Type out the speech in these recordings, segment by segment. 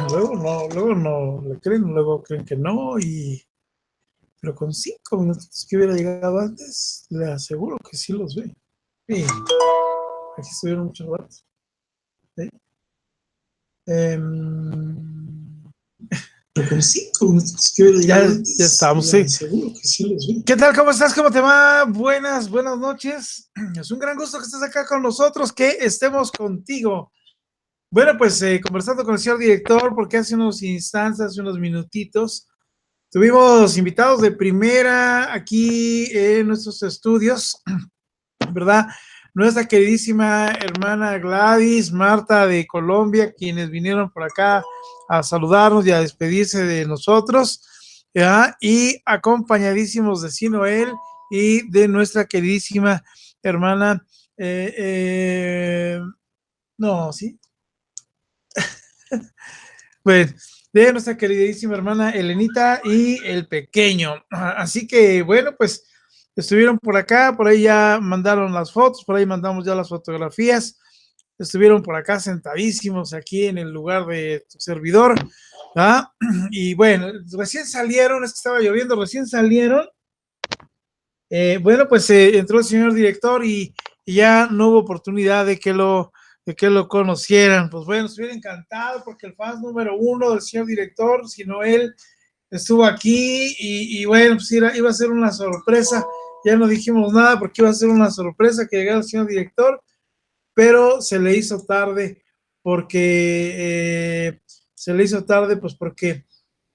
luego no le creen, luego creen que no, pero con 5 minutos que hubiera llegado antes, le aseguro que sí los ve. Sí, aquí estuvieron muchos ratos. ¿Sí? Con 5 minutos que hubiera llegado antes, ya estamos, sí. Seguro que sí los ve. ¿Qué tal? ¿Cómo estás? ¿Cómo te va? Buenas noches. Es un gran gusto que estés acá con nosotros, que estemos contigo. Bueno, pues conversando con el señor director, porque hace unos instantes, hace unos minutitos, tuvimos invitados de primera aquí en nuestros estudios, ¿verdad? Nuestra queridísima hermana Gladys, Marta de Colombia, quienes vinieron por acá a saludarnos y a despedirse de nosotros, ¿verdad? Y acompañadísimos de Sinoel y de nuestra queridísima hermana, no, ¿sí? Pues de nuestra queridísima hermana Elenita y el pequeño. Así que bueno, pues estuvieron por acá, por ahí ya mandaron las fotos, por ahí mandamos ya las fotografías, estuvieron por acá sentadísimos aquí en el lugar de tu servidor, ¿ah? Y bueno, recién salieron, es que estaba lloviendo, recién salieron. Bueno, pues entró el señor director y ya no hubo oportunidad de que lo conocieran. Pues bueno, estuviera encantado porque el fan número 1 del señor director, sino él, estuvo aquí y bueno, pues iba a ser una sorpresa. Ya no dijimos nada porque iba a ser una sorpresa que llegara el señor director, pero se le hizo tarde porque pues porque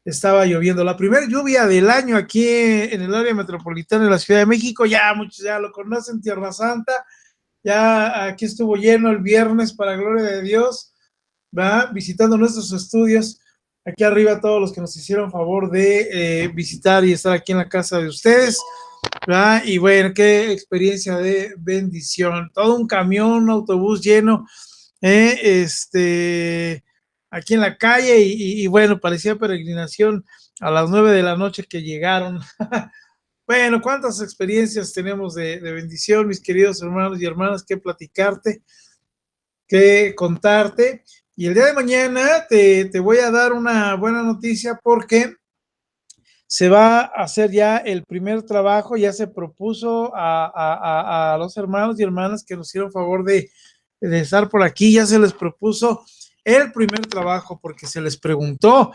estaba lloviendo. La primera lluvia del año aquí en el área metropolitana de la Ciudad de México, ya muchos ya lo conocen, Tierra Santa, ya aquí estuvo lleno el viernes, para gloria de Dios, ¿va? Visitando nuestros estudios, aquí arriba todos los que nos hicieron favor de visitar y estar aquí en la casa de ustedes, ¿va? Y bueno, qué experiencia de bendición, todo un camión, un autobús lleno, aquí en la calle y bueno, parecía peregrinación a las 9 de la noche que llegaron. Bueno, cuántas experiencias tenemos de bendición, mis queridos hermanos y hermanas, que platicarte, que contarte. Y el día de mañana te voy a dar una buena noticia porque se va a hacer ya el primer trabajo, ya se propuso a los hermanos y hermanas que nos hicieron favor de estar por aquí, ya se les propuso el primer trabajo porque se les preguntó,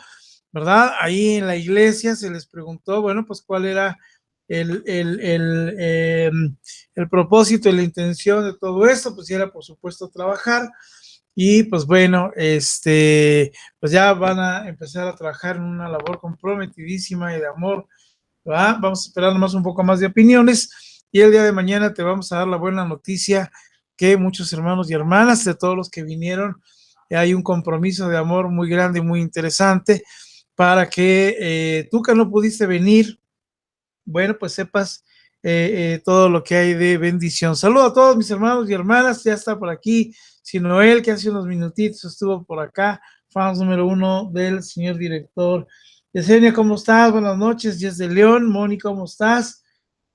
¿verdad? Ahí en la iglesia se les preguntó, bueno, pues cuál era el, el, el, eh, el propósito y la intención de todo esto, pues era por supuesto trabajar. Y pues bueno, pues ya van a empezar a trabajar en una labor comprometidísima y de amor, ¿verdad? Vamos a esperar nomás un poco más de opiniones y el día de mañana te vamos a dar la buena noticia que muchos hermanos y hermanas de todos los que vinieron, hay un compromiso de amor muy grande y muy interesante para que tú que no pudiste venir, bueno, pues sepas todo lo que hay de bendición. Saludo a todos mis hermanos y hermanas, ya está por aquí Sinoel, que hace unos minutitos estuvo por acá, fans número 1 del señor director. Yesenia, ¿cómo estás? Buenas noches. Yes de León. Mónica, ¿cómo estás?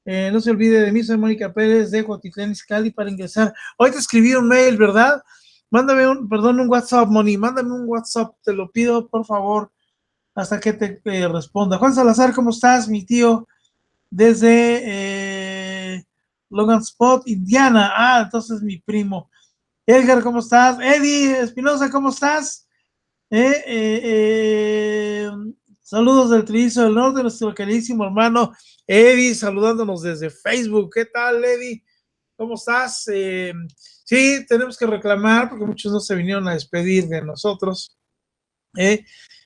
No se olvide de mí, soy Mónica Pérez de Cuautitlán Izcalli para ingresar. Hoy te escribí un mail, ¿verdad? Mándame un WhatsApp, Moni, mándame un WhatsApp, te lo pido, por favor, hasta que te responda. Juan Salazar, ¿cómo estás, mi tío? Desde Logan Spot, Indiana. Ah, entonces mi primo. Edgar, ¿cómo estás? Eddie Espinosa, ¿cómo estás? Eh, eh, eh, saludos del Trillizo del Norte, nuestro queridísimo hermano Eddie, saludándonos desde Facebook. ¿Qué tal, Eddie? ¿Cómo estás? Sí, tenemos que reclamar porque muchos no se vinieron a despedir de nosotros.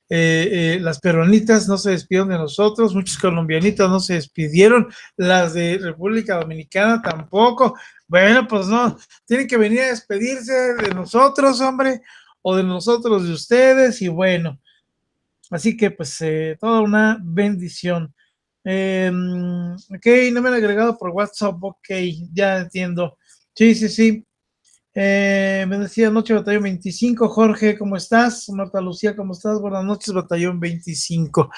Las peruanitas no se despidieron de nosotros, muchos colombianitas no se despidieron, las de República Dominicana tampoco. Bueno, pues no, tienen que venir a despedirse de nosotros, hombre, o de nosotros de ustedes, y bueno, así que pues toda una bendición. Ok, no me han agregado por WhatsApp, ok, ya entiendo. Sí, sí, sí. Bendecida noche, Batallón 25. Jorge, ¿cómo estás? Marta Lucía, ¿cómo estás? Buenas noches, Batallón 25.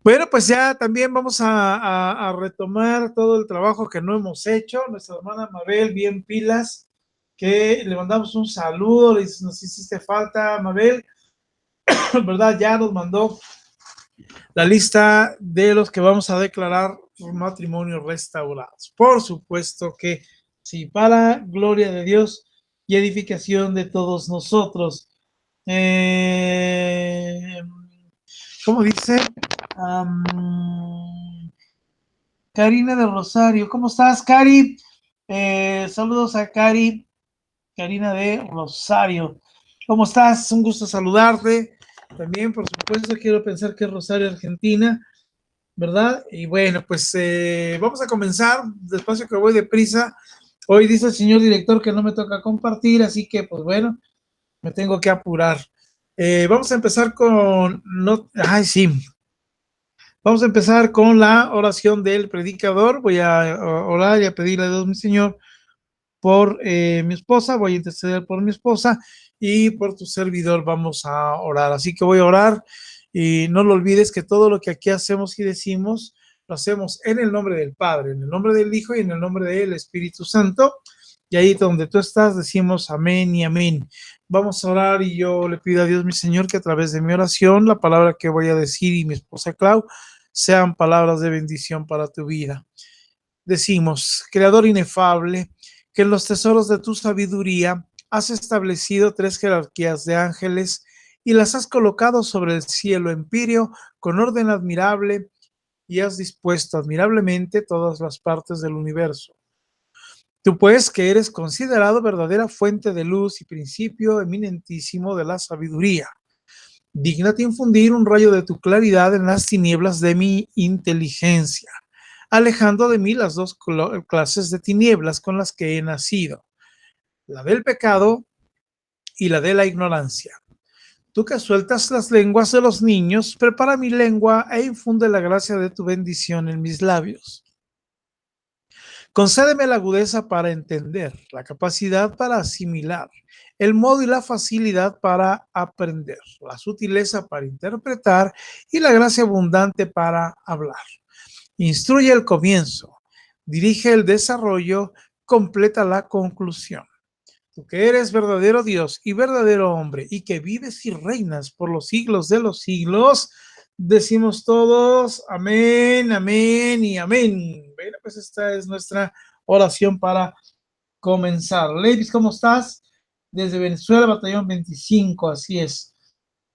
Bueno, pues ya también vamos a retomar todo el trabajo que no hemos hecho. Nuestra hermana Mabel, bien pilas, que le mandamos un saludo, nos hiciste falta, Mabel. ¿verdad? Ya nos mandó la lista de los que vamos a declarar matrimonios restaurados. Por supuesto que sí, para gloria de Dios y edificación de todos nosotros. ¿Cómo dice? Karina de Rosario. ¿Cómo estás, Cari? Saludos a Cari, Karina de Rosario. ¿Cómo estás? Un gusto saludarte. También, por supuesto, quiero pensar que es Rosario, Argentina, ¿verdad? Y bueno, pues vamos a comenzar, despacio que voy deprisa. Hoy dice el señor director que no me toca compartir, así que pues bueno, me tengo que apurar. Vamos a empezar con, no, ay sí, vamos a empezar con la oración del predicador. Voy a orar y a pedirle a Dios, mi Señor, por mi esposa, voy a interceder por mi esposa y por tu servidor vamos a orar. Así que voy a orar y no lo olvides que todo lo que aquí hacemos y decimos, lo hacemos en el nombre del Padre, en el nombre del Hijo y en el nombre del Espíritu Santo. Y ahí donde tú estás decimos amén y amén. Vamos a orar y yo le pido a Dios, mi Señor, que a través de mi oración, la palabra que voy a decir y mi esposa Clau, sean palabras de bendición para tu vida. Decimos, Creador inefable, que en los tesoros de tu sabiduría has establecido 3 jerarquías de ángeles y las has colocado sobre el cielo empíreo con orden admirable y has dispuesto admirablemente todas las partes del universo. Tú pues, que eres considerado verdadera fuente de luz y principio eminentísimo de la sabiduría, dígnate infundir un rayo de tu claridad en las tinieblas de mi inteligencia, alejando de mí las dos clases de tinieblas con las que he nacido, la del pecado y la de la ignorancia. Tú que sueltas las lenguas de los niños, prepara mi lengua e infunde la gracia de tu bendición en mis labios. Concédeme la agudeza para entender, la capacidad para asimilar, el modo y la facilidad para aprender, la sutileza para interpretar y la gracia abundante para hablar. Instruye el comienzo, dirige el desarrollo, completa la conclusión. Tú que eres verdadero Dios y verdadero hombre y que vives y reinas por los siglos de los siglos, decimos todos amén, amén y amén. Bueno, pues esta es nuestra oración para comenzar. Ladies, ¿cómo estás? Desde Venezuela, batallón 25, así es.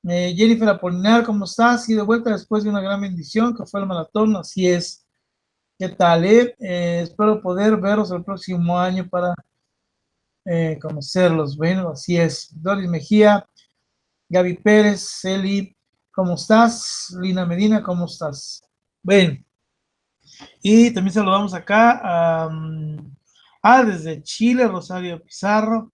Jennifer Apolinar, ¿cómo estás? Y de vuelta después de una gran bendición que fue el maratón, así es. ¿Qué tal? Espero poder veros el próximo año para conocerlos. Bueno, así es. Doris Mejía, Gaby Pérez, Celi, ¿cómo estás? Lina Medina, ¿cómo estás? Bueno, y también saludamos acá desde Chile, Rosario Pizarro,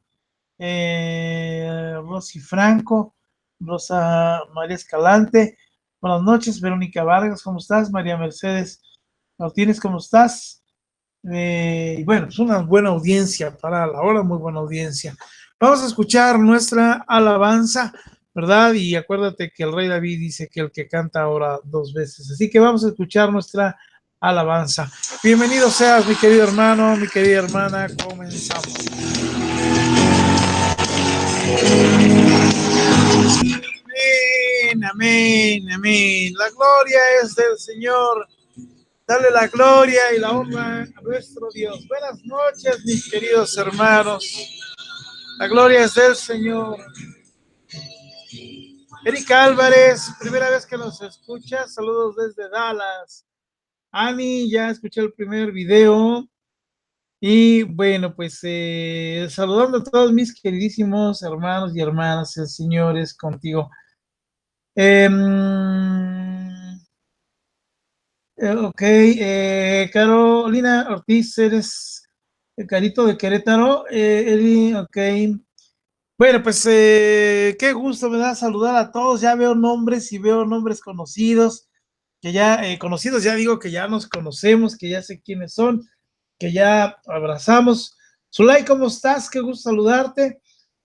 Rosy Franco, Rosa María Escalante. Buenas noches, Verónica Vargas, ¿cómo estás? María Mercedes Martínez, ¿cómo estás? Y bueno, es una buena audiencia para la hora, muy buena audiencia. Vamos a escuchar nuestra alabanza, ¿verdad? Y acuérdate que el rey David dice que el que canta ora 2 veces. Así que vamos a escuchar nuestra alabanza. Bienvenido seas, mi querido hermano, mi querida hermana, comenzamos. Amén, amén, amén. La gloria es del Señor. Dale la gloria y la honra a nuestro Dios. Buenas noches, mis queridos hermanos. La gloria es del Señor. Erika Álvarez, primera vez que nos escucha. Saludos desde Dallas. Ani, ya escuché el primer video. Y bueno, pues saludando a todos mis queridísimos hermanos y hermanas, el Señor es contigo. Ok, Carolina Ortiz, eres el Carito de Querétaro. Eli, ok. Bueno, pues qué gusto me da saludar a todos. Ya veo nombres y veo nombres conocidos, que ya conocidos, ya digo que ya nos conocemos, que ya sé quiénes son, que ya abrazamos. Zulay, ¿cómo estás? Qué gusto saludarte.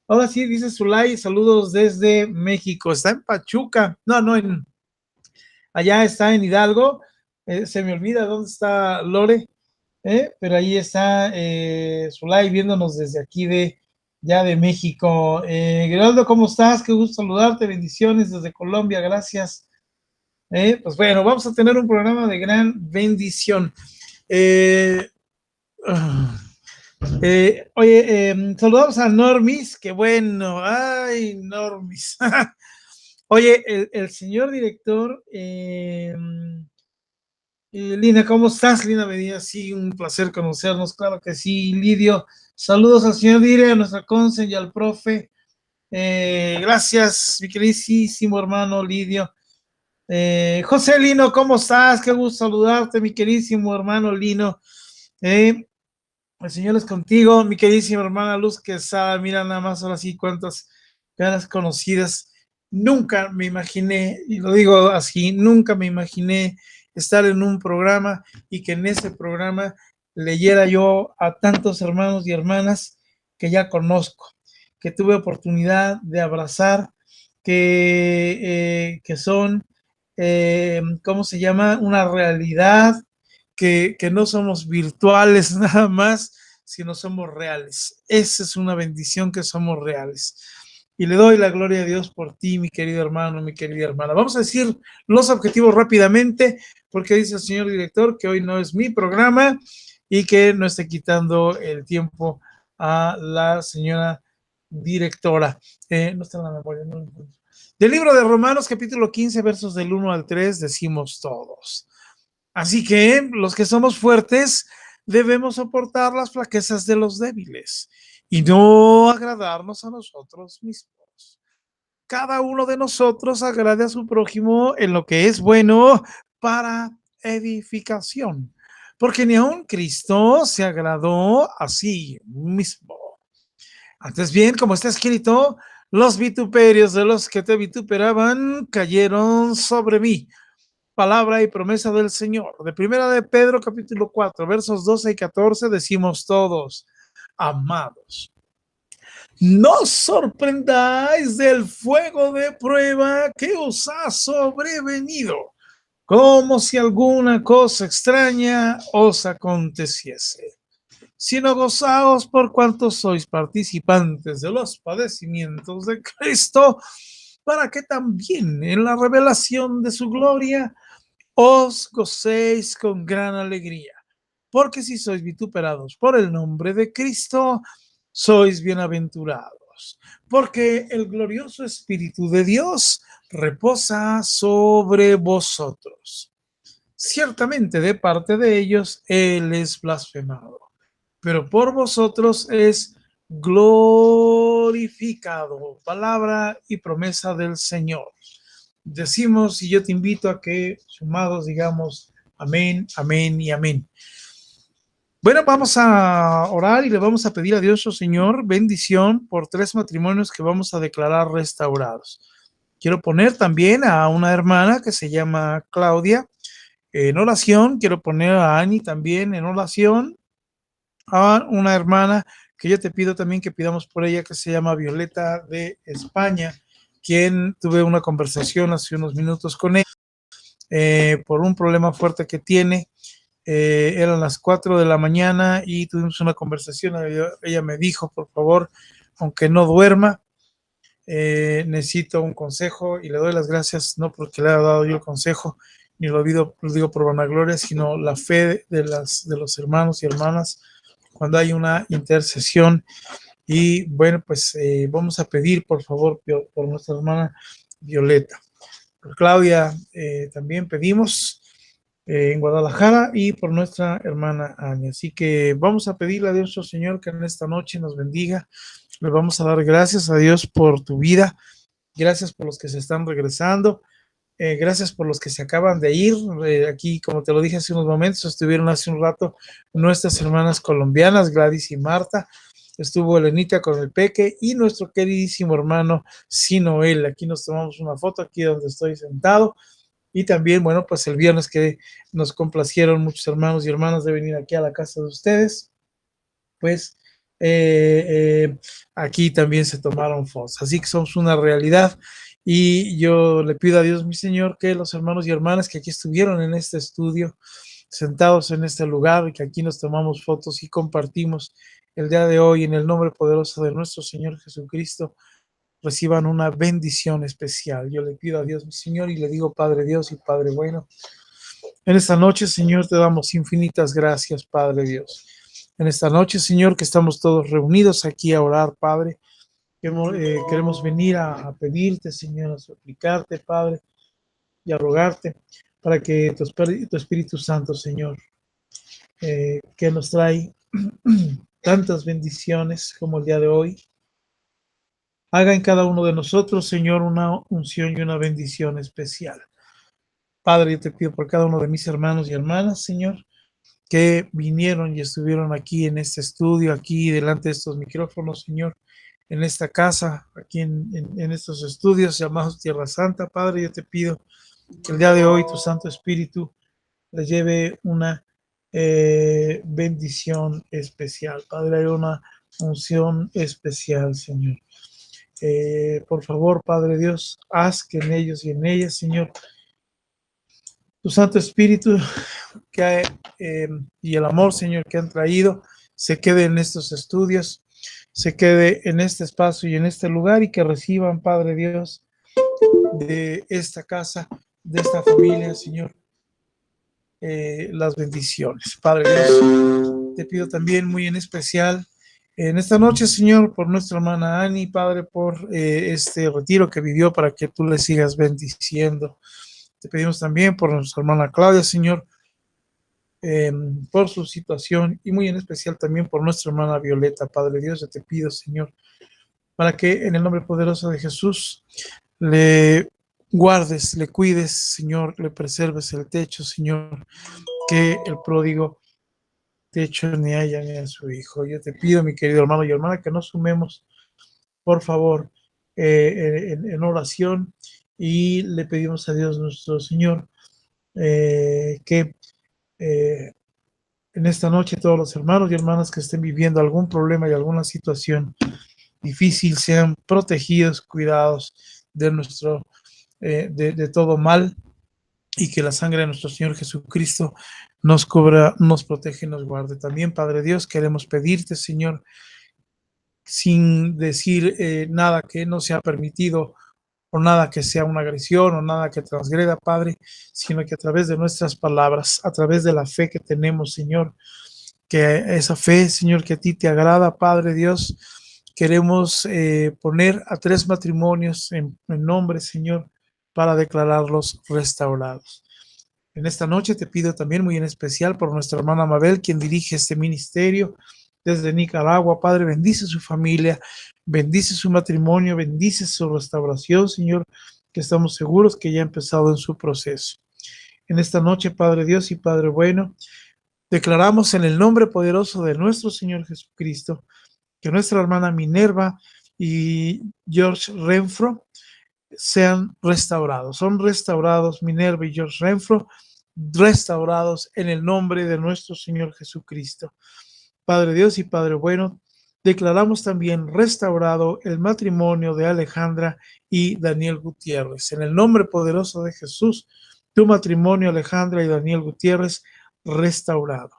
Ahora sí, dice Zulay, saludos desde México. Está en Pachuca. No, allá está en Hidalgo. Se me olvida dónde está Lore, pero ahí está Zulay viéndonos desde aquí de ya de México. Geraldo, ¿cómo estás? Qué gusto saludarte, bendiciones desde Colombia, gracias. Pues bueno, vamos a tener un programa de gran bendición. Eh, ah, oye, saludamos a Normis, qué bueno, ay, Normis. Oye, el señor director, Lina, ¿cómo estás? Lina Medina, sí, un placer conocernos, claro que sí. Lidio, saludos al señor Dire, a nuestra consen y al profe. Gracias, mi queridísimo hermano Lidio. José Lino, ¿cómo estás? Qué gusto saludarte, mi queridísimo hermano Lino. El Señor es contigo, mi queridísima hermana Luz Quesada. Mira nada más ahora sí cuántas caras conocidas. Nunca me imaginé, y lo digo así, nunca me imaginé estar en un programa y que en ese programa leyera yo a tantos hermanos y hermanas que ya conozco, que tuve oportunidad de abrazar, que son, ¿cómo se llama? Una realidad, que no somos virtuales nada más, sino somos reales. Esa es una bendición, que somos reales. Y le doy la gloria a Dios por ti, mi querido hermano, mi querida hermana. Vamos a decir los objetivos rápidamente, porque dice el señor director que hoy no es mi programa y que no esté quitando el tiempo a la señora directora. No está en la memoria, no. Del libro de Romanos, capítulo 15, versos del 1 al 3, decimos todos. Así que los que somos fuertes debemos soportar las flaquezas de los débiles y no agradarnos a nosotros mismos. Cada uno de nosotros agrade a su prójimo en lo que es bueno para edificación, porque ni aun Cristo se agradó a sí mismo. Antes bien, como está escrito, los vituperios de los que te vituperaban cayeron sobre mí. Palabra y promesa del Señor. De primera de Pedro, capítulo 4, versos 12 y 14, decimos todos: amados, no os sorprendáis del fuego de prueba que os ha sobrevenido, como si alguna cosa extraña os aconteciese, sino gozaos por cuanto sois participantes de los padecimientos de Cristo, para que también en la revelación de su gloria os gocéis con gran alegría, porque si sois vituperados por el nombre de Cristo, sois bienaventurados, porque el glorioso Espíritu de Dios reposa sobre vosotros. Ciertamente de parte de ellos Él es blasfemado, pero por vosotros es glorificado. Palabra y promesa del Señor. Decimos, y yo te invito a que sumados digamos amén, amén y amén. Bueno, vamos a orar y le vamos a pedir a Dios, oh Señor, bendición por 3 matrimonios que vamos a declarar restaurados. Quiero poner también a una hermana que se llama Claudia en oración. Quiero poner a Ani también en oración. A una hermana que yo te pido también que pidamos por ella, que se llama Violeta de España, quien tuve una conversación hace unos minutos con ella por un problema fuerte que tiene. Eran las 4 de la mañana y tuvimos una conversación. Ella me dijo, por favor, aunque no duerma, necesito un consejo, y le doy las gracias, no porque le haya dado yo el consejo, ni lo digo por vanagloria, sino la fe de los hermanos y hermanas cuando hay una intercesión. Y bueno, pues vamos a pedir, por favor, por nuestra hermana Violeta. Por Claudia también pedimos en Guadalajara, y por nuestra hermana Ania. Así que vamos a pedirle a Dios, oh Señor, que en esta noche nos bendiga. Le vamos a dar gracias a Dios por tu vida. Gracias por los que se están regresando. Gracias por los que se acaban de ir. Aquí, como te lo dije hace unos momentos, estuvieron hace un rato nuestras hermanas colombianas, Gladys y Marta. Estuvo Elenita con el Peque y nuestro queridísimo hermano Sinoel. Aquí nos tomamos una foto, aquí donde estoy sentado. Y también, bueno, pues el viernes que nos complacieron muchos hermanos y hermanas de venir aquí a la casa de ustedes, pues aquí también se tomaron fotos. Así que somos una realidad. Y yo le pido a Dios, mi Señor, que los hermanos y hermanas que aquí estuvieron en este estudio, sentados en este lugar, y que aquí nos tomamos fotos y compartimos el día de hoy, en el nombre poderoso de nuestro Señor Jesucristo, reciban una bendición especial. Yo le pido a Dios, mi Señor, y le digo, Padre Dios y Padre bueno, en esta noche, Señor, te damos infinitas gracias, Padre Dios. En esta noche, Señor, que estamos todos reunidos aquí a orar, Padre, queremos venir a pedirte, Señor, a suplicarte, Padre, y a rogarte para que tu Espíritu Santo, Señor, que nos trae tantas bendiciones como el día de hoy, haga en cada uno de nosotros, Señor, una unción y una bendición especial. Padre, yo te pido por cada uno de mis hermanos y hermanas, Señor, que vinieron y estuvieron aquí en este estudio, aquí delante de estos micrófonos, Señor, en esta casa, aquí en estos estudios llamados Tierra Santa. Padre, yo te pido que el día de hoy tu Santo Espíritu les lleve una bendición especial. Padre, hay una unción especial, Señor. Por favor, Padre Dios, haz que en ellos y en ellas, Señor, tu Santo Espíritu que, y el amor, Señor, que han traído, se quede en estos estudios, se quede en este espacio y en este lugar, y que reciban, Padre Dios, de esta casa, de esta familia, Señor, las bendiciones. Padre Dios, te pido también muy en especial en esta noche, Señor, por nuestra hermana Ani, Padre, por este retiro que vivió, para que tú le sigas bendiciendo. Te pedimos también por nuestra hermana Claudia, Señor, por su situación, y muy en especial también por nuestra hermana Violeta. Padre Dios, yo te pido, Señor, para que en el nombre poderoso de Jesús le guardes, le cuides, Señor, le preserves el techo, Señor, que el pródigo techo ni a ella ni a su hijo. Yo te pido, mi querido hermano y hermana, que nos sumemos, por favor, en oración, y le pedimos a Dios nuestro Señor que en esta noche todos los hermanos y hermanas que estén viviendo algún problema y alguna situación difícil sean protegidos, cuidados de nuestro de todo mal, y que la sangre de nuestro Señor Jesucristo nos cubra, nos protege y nos guarde. También, Padre Dios, queremos pedirte, Señor, sin decir nada que no sea permitido, o nada que sea una agresión, o nada que transgreda, Padre, sino que a través de nuestras palabras, a través de la fe que tenemos, Señor, que esa fe, Señor, que a ti te agrada, Padre Dios, queremos poner a 3 matrimonios en nombre, Señor, para declararlos restaurados. En esta noche te pido también muy en especial por nuestra hermana Mabel, quien dirige este ministerio desde Nicaragua. Padre, bendice su familia, bendice su matrimonio, bendice su restauración, Señor, que estamos seguros que ya ha empezado en su proceso. En esta noche, Padre Dios y Padre bueno, declaramos en el nombre poderoso de nuestro Señor Jesucristo que nuestra hermana Minerva y George Renfro sean restaurados. Son restaurados Minerva y George Renfro, restaurados en el nombre de nuestro Señor Jesucristo. Padre Dios y Padre bueno, declaramos también restaurado el matrimonio de Alejandra y Daniel Gutiérrez. En el nombre poderoso de Jesús, tu matrimonio, Alejandra y Daniel Gutiérrez, restaurado.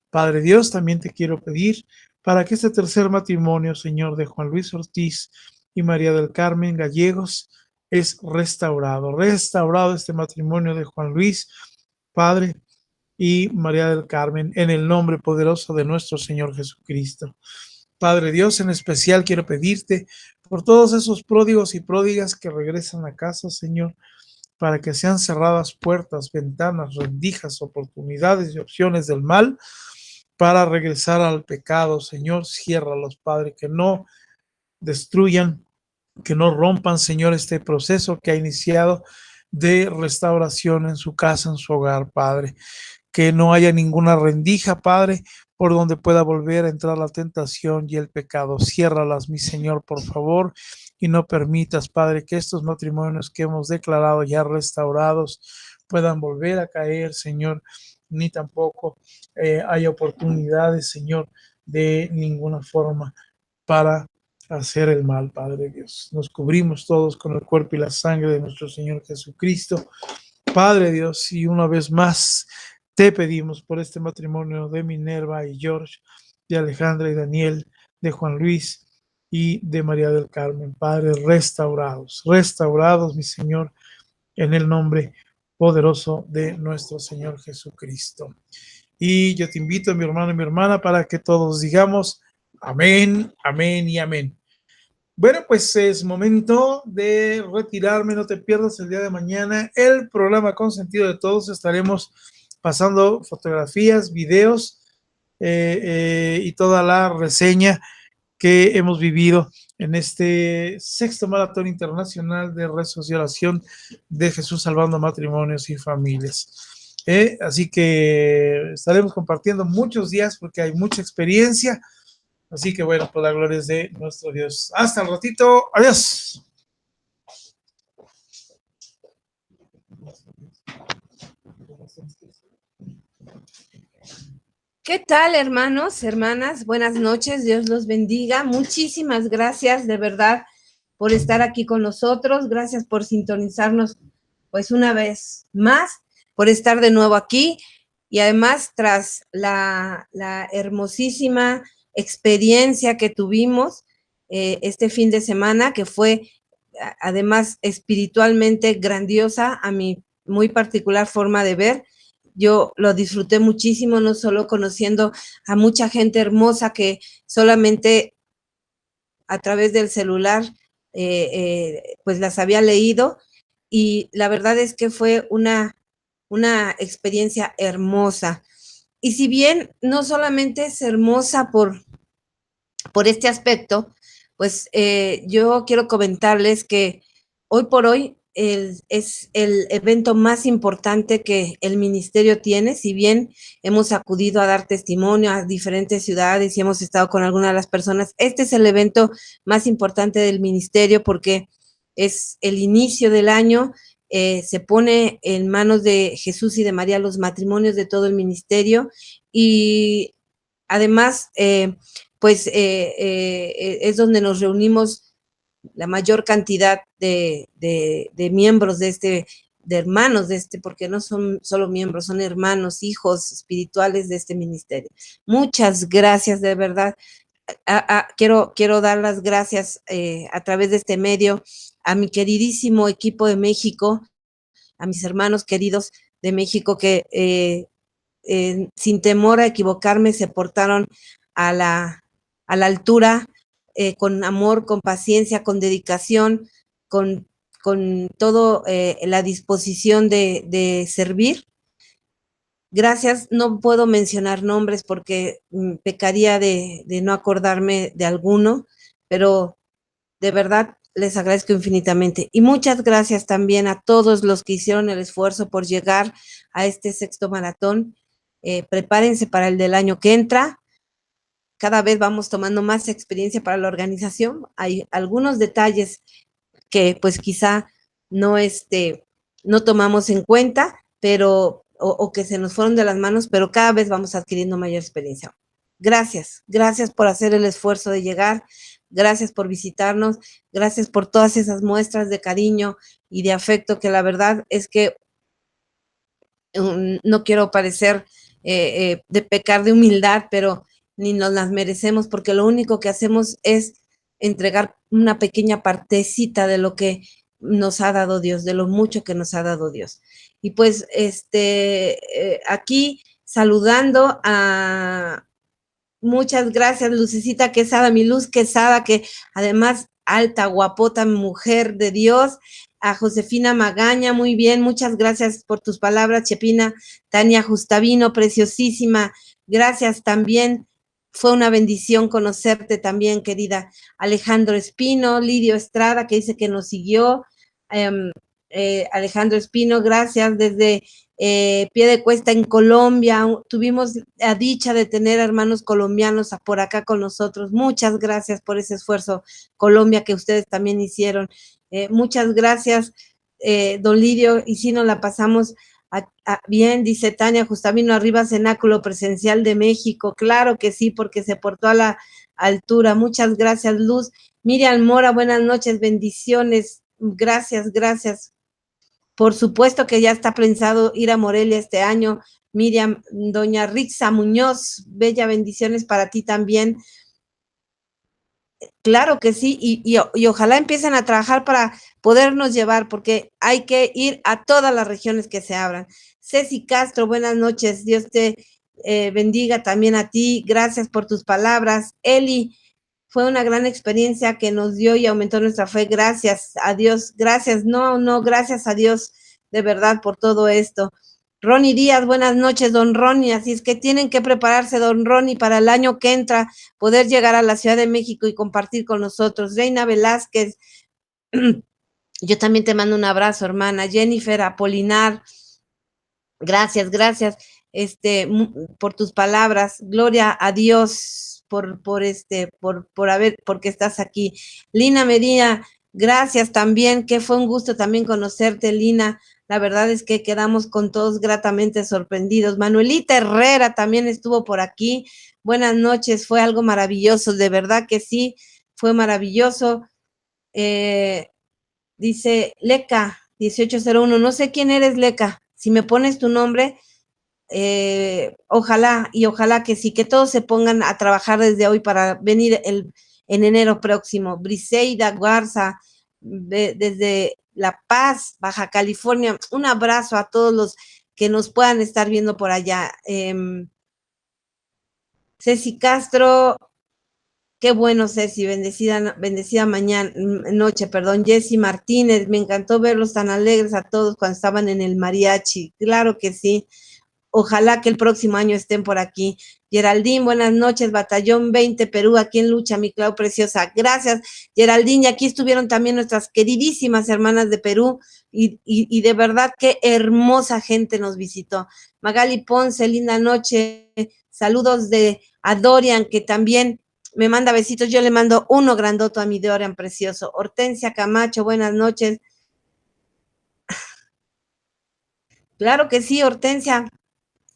Padre Dios, también te quiero pedir para que este tercer matrimonio, Señor, de Juan Luis Ortiz y María del Carmen Gallegos, es restaurado. Restaurado este matrimonio de Juan Luis, Padre, y María del Carmen, en el nombre poderoso de nuestro Señor Jesucristo. Padre Dios, en especial quiero pedirte por todos esos pródigos y pródigas que regresan a casa, Señor, para que sean cerradas puertas, ventanas, rendijas, oportunidades y opciones del mal para regresar al pecado. Señor, ciérralos, Padre, que no destruyan, que no rompan, Señor, este proceso que ha iniciado de restauración en su casa, en su hogar, Padre. Que no haya ninguna rendija, Padre, por donde pueda volver a entrar la tentación y el pecado. Ciérralas, mi Señor, por favor, y no permitas, Padre, que estos matrimonios que hemos declarado ya restaurados puedan volver a caer, Señor, ni tampoco haya oportunidades, Señor, de ninguna forma para hacer el mal, Padre Dios. Nos cubrimos todos con el cuerpo y la sangre de nuestro Señor Jesucristo, Padre Dios, y una vez más te pedimos por este matrimonio de Minerva y George, de Alejandra y Daniel, de Juan Luis y de María del Carmen. Padre, restaurados, restaurados, mi Señor, en el nombre poderoso de nuestro Señor Jesucristo. Y yo te invito, mi hermano y mi hermana, para que todos digamos amén, amén y amén. Bueno, pues es momento de retirarme. No te pierdas el día de mañana el programa Consentido de Todos. Estaremos pasando fotografías, videos y toda la reseña que hemos vivido en este sexto maratón internacional de rezos y oración de Jesús salvando matrimonios y familias. Así que estaremos compartiendo muchos días porque hay mucha experiencia. Así que bueno, pues la gloria es de nuestro Dios. Hasta el ratito. Adiós. ¿Qué tal, hermanos, hermanas? Buenas noches, Dios los bendiga. Muchísimas gracias, de verdad, por estar aquí con nosotros. Gracias por sintonizarnos, pues, una vez más, por estar de nuevo aquí. Y además, tras la hermosísima experiencia que tuvimos este fin de semana, que fue, además, espiritualmente grandiosa, a mi muy particular forma de ver. Yo lo disfruté muchísimo, no solo conociendo a mucha gente hermosa que solamente a través del celular pues las había leído, y la verdad es que fue una experiencia hermosa. Y si bien no solamente es hermosa por este aspecto, pues yo quiero comentarles que hoy por hoy es el evento más importante que el ministerio tiene. Si bien hemos acudido a dar testimonio a diferentes ciudades y hemos estado con algunas de las personas, este es el evento más importante del ministerio porque es el inicio del año. Se pone en manos de Jesús y de María los matrimonios de todo el ministerio, y además pues es donde nos reunimos la mayor cantidad de miembros de hermanos porque no son solo miembros, son hermanos, hijos espirituales de este ministerio. Muchas gracias, de verdad. Quiero dar las gracias a través de este medio a mi queridísimo equipo de México, a mis hermanos queridos de México que sin temor a equivocarme se portaron a la altura, con amor, con paciencia, con dedicación, con todo la disposición de servir. Gracias, no puedo mencionar nombres porque pecaría de no acordarme de alguno, pero de verdad les agradezco infinitamente. Y muchas gracias también a todos los que hicieron el esfuerzo por llegar a este sexto maratón. Prepárense para el del año que entra. Cada vez vamos tomando más experiencia para la organización. Hay algunos detalles que pues quizá no tomamos en cuenta, pero o que se nos fueron de las manos, pero cada vez vamos adquiriendo mayor experiencia. Gracias por hacer el esfuerzo de llegar, gracias por visitarnos, gracias por todas esas muestras de cariño y de afecto que la verdad es que no quiero parecer de pecar de humildad, pero ni nos las merecemos, porque lo único que hacemos es entregar una pequeña partecita de lo que nos ha dado Dios, de lo mucho que nos ha dado Dios. Y pues aquí saludando a muchas gracias, Lucecita Quesada, mi Luz Quesada, que además alta, guapota, mujer de Dios. A Josefina Magaña, muy bien, muchas gracias por tus palabras, Chepina. Tania Justavino, preciosísima, gracias también. Fue una bendición conocerte también, querida. Alejandro Espino, Lidio Estrada, que dice que nos siguió. Alejandro Espino, gracias desde Piedecuesta en Colombia. Tuvimos la dicha de tener hermanos colombianos por acá con nosotros. Muchas gracias por ese esfuerzo, Colombia, que ustedes también hicieron. Muchas gracias, don Lidio, y si nos la pasamos bien, dice Tania Justavino, arriba Cenáculo Presencial de México. Claro que sí, porque se portó a la altura. Muchas gracias, Luz. Miriam Mora, buenas noches, bendiciones. Gracias. Por supuesto que ya está pensado ir a Morelia este año. Miriam, doña Rixa Muñoz, bella bendiciones para ti también. Claro que sí, y ojalá empiecen a trabajar para podernos llevar, porque hay que ir a todas las regiones que se abran. Ceci Castro, buenas noches, Dios te bendiga también a ti, gracias por tus palabras. Eli, fue una gran experiencia que nos dio y aumentó nuestra fe, gracias a Dios, gracias, gracias a Dios de verdad por todo esto. Ronnie Díaz, buenas noches, don Ronnie, así es que tienen que prepararse, don Ronnie, para el año que entra, poder llegar a la Ciudad de México y compartir con nosotros. Reina Velázquez, yo también te mando un abrazo, hermana. Jennifer Apolinar, gracias, por tus palabras. Gloria a Dios porque estás aquí. Lina Medina, gracias también, que fue un gusto también conocerte, Lina. La verdad es que quedamos con todos gratamente sorprendidos. Manuelita Herrera también estuvo por aquí. Buenas noches, fue algo maravilloso, de verdad que sí, fue maravilloso. Dice Leca 1801, no sé quién eres, Leca. Si me pones tu nombre, ojalá que sí, que todos se pongan a trabajar desde hoy para venir en enero próximo. Briseida Garza, desde La Paz, Baja California, un abrazo a todos los que nos puedan estar viendo por allá. Ceci Castro, qué bueno, Ceci, bendecida noche, perdón. Jessy Martínez, me encantó verlos tan alegres a todos cuando estaban en el mariachi, claro que sí. Ojalá que el próximo año estén por aquí. Geraldine, buenas noches, Batallón 20, Perú, aquí en lucha, mi Clau preciosa. Gracias, Geraldine, y aquí estuvieron también nuestras queridísimas hermanas de Perú, y de verdad qué hermosa gente nos visitó. Magali Ponce, linda noche, saludos a Dorian, que también me manda besitos, yo le mando uno grandoto a mi Dorian precioso. Hortensia Camacho, buenas noches. Claro que sí, Hortensia.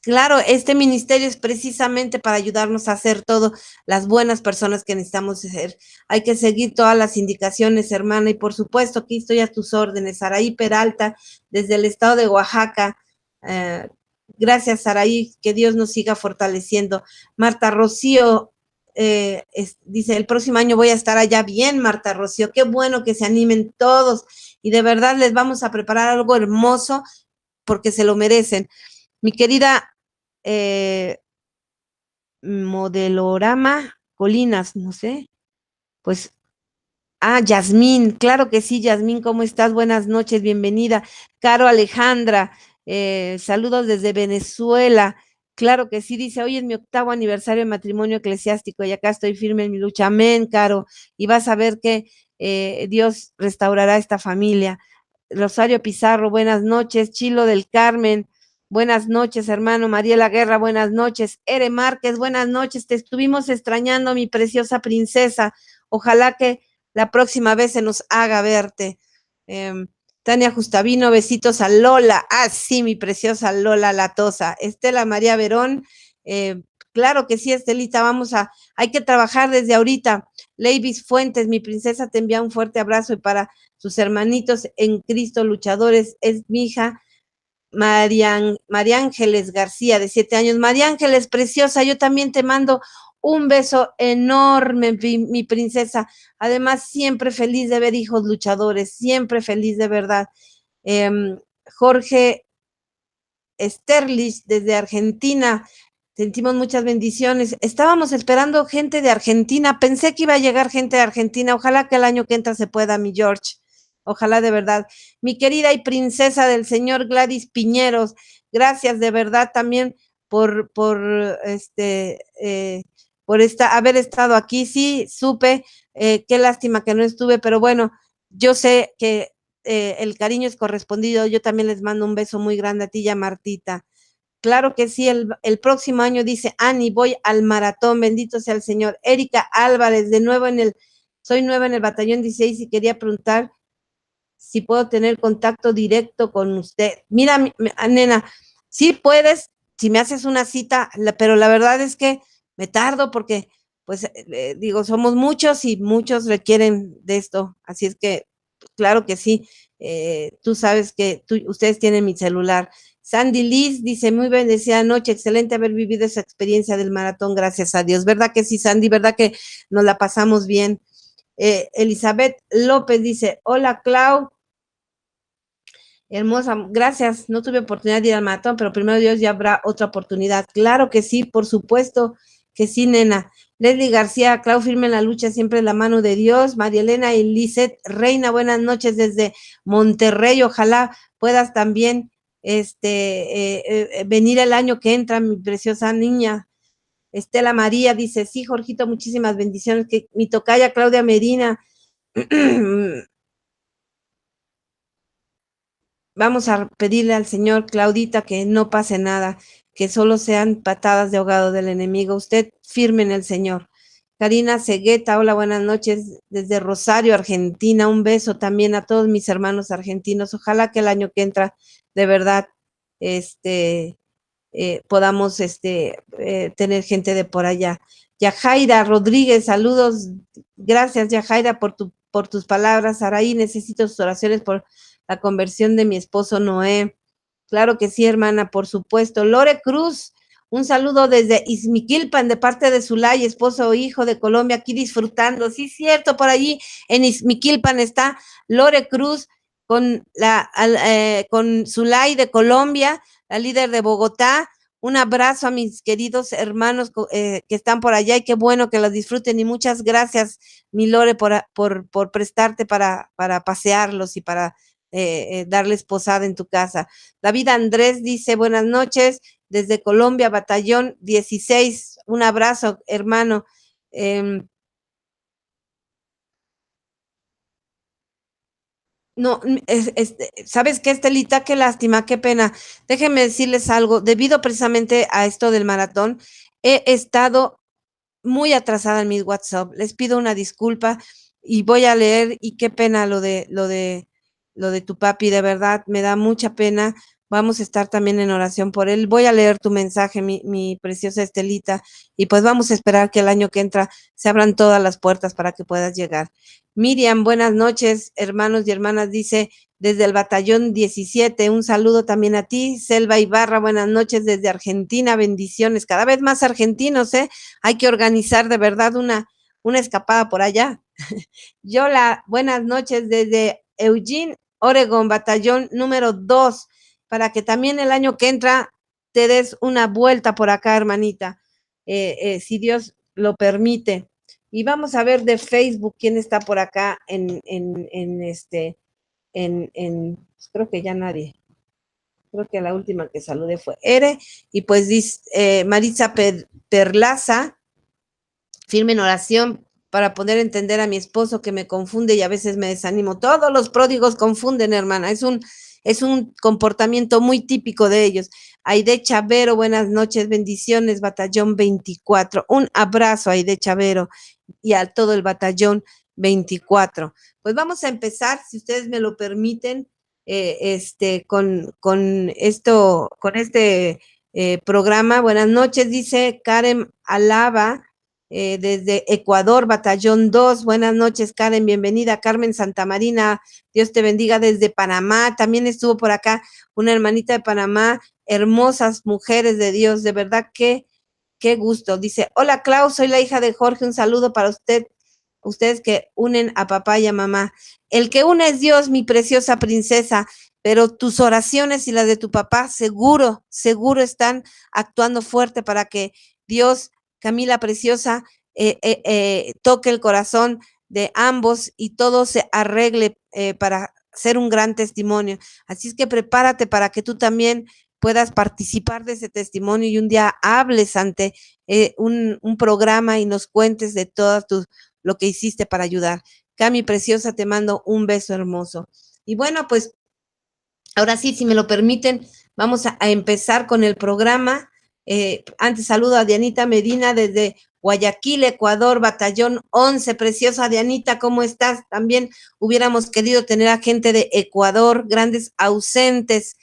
Claro, este ministerio es precisamente para ayudarnos a hacer todo, las buenas personas que necesitamos ser. Hay que seguir todas las indicaciones, hermana, y por supuesto, aquí estoy a tus órdenes. Saraí Peralta, desde el estado de Oaxaca. Gracias, Saraí, que Dios nos siga fortaleciendo. Marta Rocío dice, el próximo año voy a estar allá. Bien, Marta Rocío, qué bueno que se animen todos, y de verdad les vamos a preparar algo hermoso, porque se lo merecen. Mi querida Modelorama Colinas, no sé, pues, Yasmín, claro que sí, Yasmín, ¿cómo estás? Buenas noches, bienvenida. Caro Alejandra, saludos desde Venezuela, claro que sí, dice, hoy es mi 8º aniversario de matrimonio eclesiástico y acá estoy firme en mi lucha, amén, Caro, y vas a ver que Dios restaurará esta familia. Rosario Pizarro, buenas noches. Chilo del Carmen, buenas noches, hermano. Mariela Guerra, buenas noches. Ere Márquez, buenas noches. Te estuvimos extrañando, mi preciosa princesa. Ojalá que la próxima vez se nos haga verte. Tania Justavino, besitos a Lola. Sí, mi preciosa Lola Latosa. Estela María Verón, claro que sí, Estelita, hay que trabajar desde ahorita. Leivis Fuentes, mi princesa, te envía un fuerte abrazo, y para sus hermanitos en Cristo luchadores, es mi hija María Ángeles García, de 7 años. María Ángeles, preciosa, yo también te mando un beso enorme, mi princesa. Además, siempre feliz de ver hijos luchadores, siempre feliz de verdad. Jorge Sterlich, desde Argentina, sentimos muchas bendiciones. Estábamos esperando gente de Argentina, pensé que iba a llegar gente de Argentina. Ojalá que el año que entra se pueda, mi George. Ojalá de verdad. Mi querida y princesa del Señor Gladys Piñeros, gracias de verdad también por haber estado aquí. Sí, supe, qué lástima que no estuve, pero bueno, yo sé que el cariño es correspondido. Yo también les mando un beso muy grande a ti y a Martita. Claro que sí, el próximo año, dice Ani, voy al maratón, bendito sea el Señor. Erika Álvarez, soy nueva en el batallón 16 y quería preguntar si puedo tener contacto directo con usted. Mira, nena, sí puedes, si me haces una cita, pero la verdad es que me tardo porque, pues, digo, somos muchos y muchos requieren de esto, así es que, claro que sí, tú sabes que ustedes tienen mi celular. Sandy Liz dice, muy bendecida noche, excelente haber vivido esa experiencia del maratón, gracias a Dios. ¿Verdad que sí, Sandy? ¿Verdad que nos la pasamos bien? Elizabeth López dice, hola, Clau. Hermosa, gracias. No tuve oportunidad de ir al maratón, pero primero Dios ya habrá otra oportunidad. Claro que sí, por supuesto que sí, nena. Leslie García, Clau, firme en la lucha, siempre en la mano de Dios. María Elena y Lisette Reina, buenas noches desde Monterrey. Ojalá puedas también venir el año que entra, mi preciosa niña. Estela María dice, sí, Jorgito, muchísimas bendiciones. Que mi tocaya Claudia Medina, vamos a pedirle al Señor, Claudita, que no pase nada, que solo sean patadas de ahogado del enemigo. Usted firme en el Señor. Karina Cegueta, hola, buenas noches desde Rosario, Argentina. Un beso también a todos mis hermanos argentinos. Ojalá que el año que entra, de verdad, podamos tener gente de por allá. Yajaira Rodríguez, saludos. Gracias, Yajaira, por tus palabras. Araí, necesito sus oraciones por la conversión de mi esposo Noé. Claro que sí, hermana, por supuesto. Lore Cruz, un saludo desde Izmiquilpan de parte de Zulay, esposo o hijo de Colombia, aquí disfrutando. Sí, cierto, por allí en Izmiquilpan está Lore Cruz con Zulay de Colombia, la líder de Bogotá. Un abrazo a mis queridos hermanos que están por allá y qué bueno que los disfruten y muchas gracias, mi Lore, por prestarte para pasearlos y para darles posada en tu casa. David Andrés dice, buenas noches, desde Colombia, Batallón 16, un abrazo, hermano. No, ¿sabes qué, Estelita? Qué lástima, qué pena. Déjenme decirles algo, debido precisamente a esto del maratón, he estado muy atrasada en mis WhatsApp. Les pido una disculpa y voy a leer y qué pena lo de tu papi, de verdad, me da mucha pena. Vamos a estar también en oración por él. Voy a leer tu mensaje, mi preciosa Estelita, y pues vamos a esperar que el año que entra se abran todas las puertas para que puedas llegar. Miriam, buenas noches, hermanos y hermanas, dice desde el batallón 17, un saludo también a ti. Selva Ibarra, buenas noches desde Argentina, bendiciones, cada vez más argentinos, hay que organizar de verdad una escapada por allá. Yola, buenas noches desde Eugene, Oregon, batallón número 2, para que también el año que entra te des una vuelta por acá, hermanita, si Dios lo permite. Y vamos a ver de Facebook quién está por acá creo que ya nadie. Creo que la última que saludé fue Ere, y pues dice Maritza Perlaza, firme en oración para poder entender a mi esposo que me confunde y a veces me desanimo. Todos los pródigos confunden, hermana, es un comportamiento muy típico de ellos. Aide Chavero, buenas noches, bendiciones, batallón 24. Un abrazo, Aide Chavero, y a todo el batallón 24. Pues vamos a empezar, si ustedes me lo permiten, con este programa. Buenas noches, dice Karen Alaba, desde Ecuador, batallón 2. Buenas noches, Karen, bienvenida. Carmen Santamarina, Dios te bendiga desde Panamá. También estuvo por acá una hermanita de Panamá. Hermosas mujeres de Dios, de verdad que qué gusto. Dice, hola, Clau, soy la hija de Jorge, un saludo para ustedes que unen a papá y a mamá. El que une es Dios, mi preciosa princesa, pero tus oraciones y las de tu papá seguro están actuando fuerte para que Dios, Camila preciosa, toque el corazón de ambos y todo se arregle para ser un gran testimonio. Así es que prepárate para que tú también puedas participar de ese testimonio y un día hables ante un programa y nos cuentes de todo lo que hiciste para ayudar. Cami preciosa, te mando un beso hermoso. Y bueno, pues ahora sí, si me lo permiten, vamos a empezar con el programa. Antes saludo a Dianita Medina desde Guayaquil, Ecuador, batallón 11. Preciosa Dianita, ¿cómo estás? También hubiéramos querido tener a gente de Ecuador, grandes ausentes.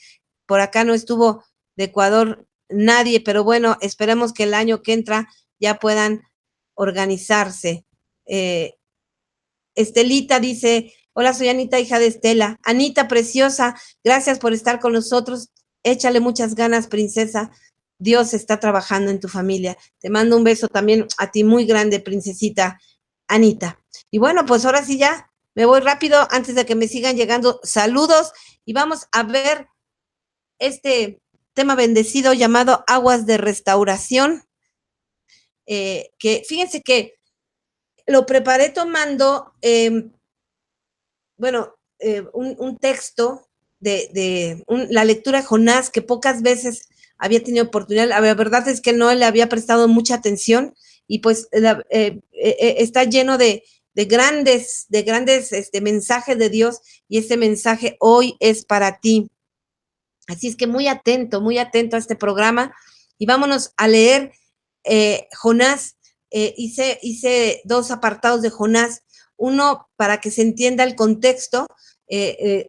Por acá no estuvo de Ecuador nadie, pero bueno, esperemos que el año que entra ya puedan organizarse. Estelita dice, hola, soy Anita, hija de Estela. Anita, preciosa, gracias por estar con nosotros. Échale muchas ganas, princesa. Dios está trabajando en tu familia. Te mando un beso también a ti muy grande, princesita Anita. Y bueno, pues ahora sí ya me voy rápido antes de que me sigan llegando saludos y vamos a ver este tema bendecido llamado aguas de restauración, que fíjense que lo preparé tomando, un texto la lectura de Jonás, que pocas veces había tenido oportunidad. La verdad es que no le había prestado mucha atención y pues está lleno de grandes mensajes de Dios, y ese mensaje hoy es para ti. Así es que muy atento a este programa y vámonos a leer Jonás. Hice 2 apartados de Jonás, uno para que se entienda el contexto,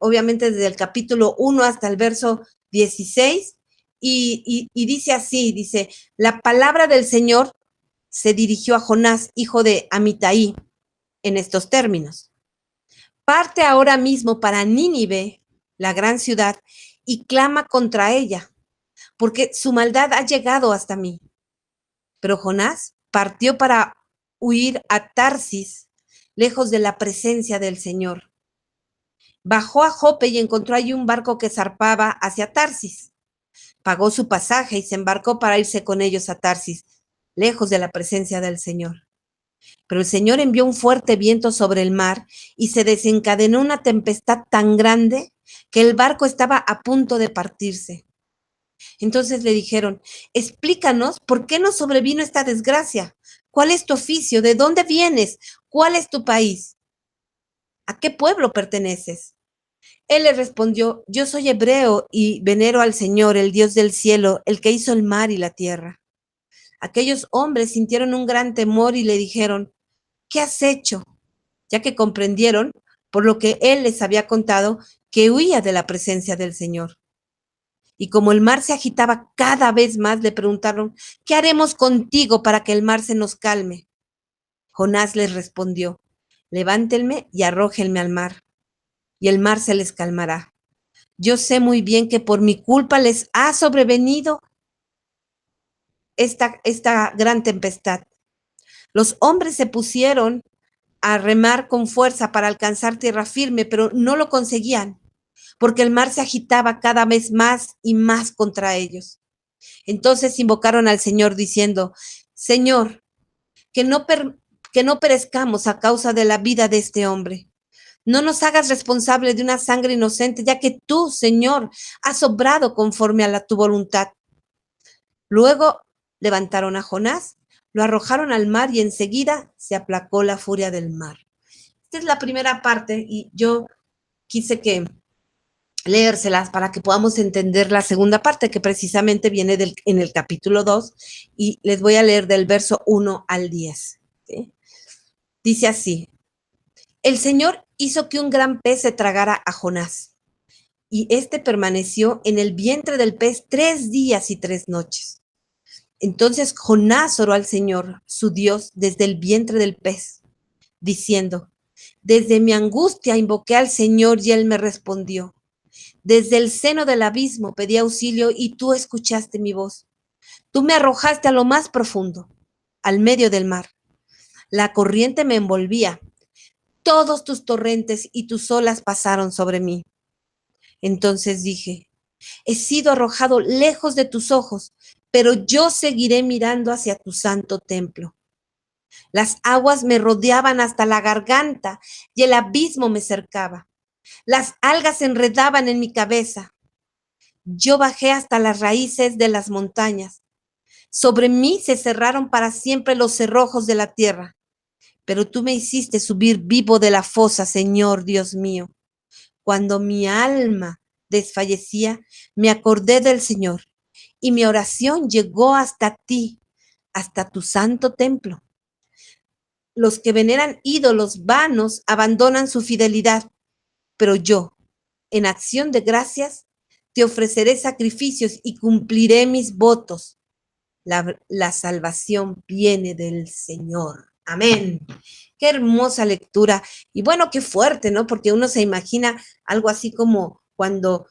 obviamente desde el capítulo 1 hasta el verso 16, y dice así, dice: la palabra del Señor se dirigió a Jonás, hijo de Amitai, en estos términos: parte ahora mismo para Nínive, la gran ciudad, y clama contra ella, porque su maldad ha llegado hasta mí. Pero Jonás partió para huir a Tarsis, lejos de la presencia del Señor. Bajó a Jope y encontró allí un barco que zarpaba hacia Tarsis. Pagó su pasaje y se embarcó para irse con ellos a Tarsis, lejos de la presencia del Señor. Pero el Señor envió un fuerte viento sobre el mar y se desencadenó una tempestad tan grande que el barco estaba a punto de partirse. Entonces le dijeron: explícanos por qué nos sobrevino esta desgracia. ¿Cuál es tu oficio? ¿De dónde vienes? ¿Cuál es tu país? ¿A qué pueblo perteneces? Él le respondió: yo soy hebreo y venero al Señor, el Dios del cielo, el que hizo el mar y la tierra. Aquellos hombres sintieron un gran temor y le dijeron: ¿qué has hecho? Ya que comprendieron, por lo que él les había contado, que huía de la presencia del Señor. Y como el mar se agitaba cada vez más, le preguntaron: ¿qué haremos contigo para que el mar se nos calme? Jonás les respondió: levántenme y arrójenme al mar, y el mar se les calmará. Yo sé muy bien que por mi culpa les ha sobrevenido esta gran tempestad. Los hombres se pusieron a remar con fuerza para alcanzar tierra firme, pero no lo conseguían, porque el mar se agitaba cada vez más y más contra ellos. Entonces invocaron al Señor diciendo: Señor, que no perezcamos a causa de la vida de este hombre. No nos hagas responsable de una sangre inocente, ya que tú, Señor, has obrado conforme a tu voluntad. Luego levantaron a Jonás, lo arrojaron al mar y enseguida se aplacó la furia del mar. Esta es la primera parte y yo quise leérselas para que podamos entender la segunda parte, que precisamente viene en el capítulo 2, y les voy a leer del verso 1 al 10. ¿Sí? Dice así: el Señor hizo que un gran pez se tragara a Jonás, y éste permaneció en el vientre del pez 3 días y 3 noches. Entonces Jonás oró al Señor, su Dios, desde el vientre del pez, diciendo: desde mi angustia invoqué al Señor y él me respondió. Desde el seno del abismo pedí auxilio y tú escuchaste mi voz. Tú me arrojaste a lo más profundo, al medio del mar. La corriente me envolvía. Todos tus torrentes y tus olas pasaron sobre mí. Entonces dije: he sido arrojado lejos de tus ojos, pero yo seguiré mirando hacia tu santo templo. Las aguas me rodeaban hasta la garganta y el abismo me cercaba. Las algas se enredaban en mi cabeza. Yo bajé hasta las raíces de las montañas. Sobre mí se cerraron para siempre los cerrojos de la tierra. Pero tú me hiciste subir vivo de la fosa, Señor Dios mío. Cuando mi alma desfallecía, me acordé del Señor y mi oración llegó hasta ti, hasta tu santo templo. Los que veneran ídolos vanos abandonan su fidelidad, pero yo, en acción de gracias, te ofreceré sacrificios y cumpliré mis votos. La salvación viene del Señor. Amén. Qué hermosa lectura. Y bueno, qué fuerte, ¿no? Porque uno se imagina algo así como cuando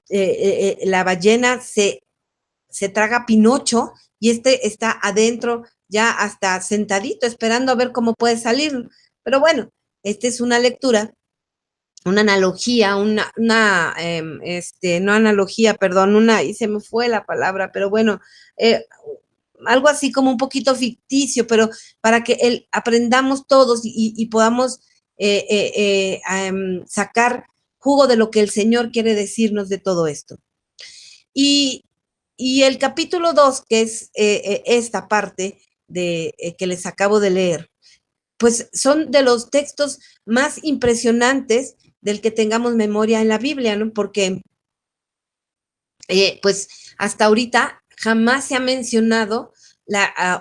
la ballena se traga a Pinocho y está adentro ya hasta sentadito esperando a ver cómo puede salir. Pero bueno, esta es una lectura, una analogía, no analogía, perdón, y se me fue la palabra, pero bueno, algo así como un poquito ficticio, pero para que aprendamos todos y podamos sacar jugo de lo que el Señor quiere decirnos de todo esto. Y el capítulo 2, que es esta parte que les acabo de leer, pues son de los textos más impresionantes del que tengamos memoria en la Biblia, ¿no? Porque pues hasta ahorita jamás se ha mencionado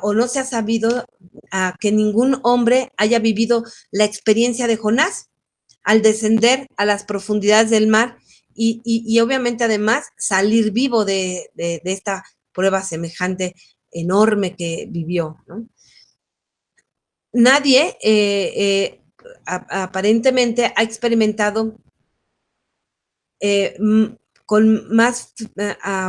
o no se ha sabido que ningún hombre haya vivido la experiencia de Jonás al descender a las profundidades del mar y obviamente además salir vivo de esta prueba semejante enorme que vivió, ¿no? Nadie aparentemente ha experimentado con más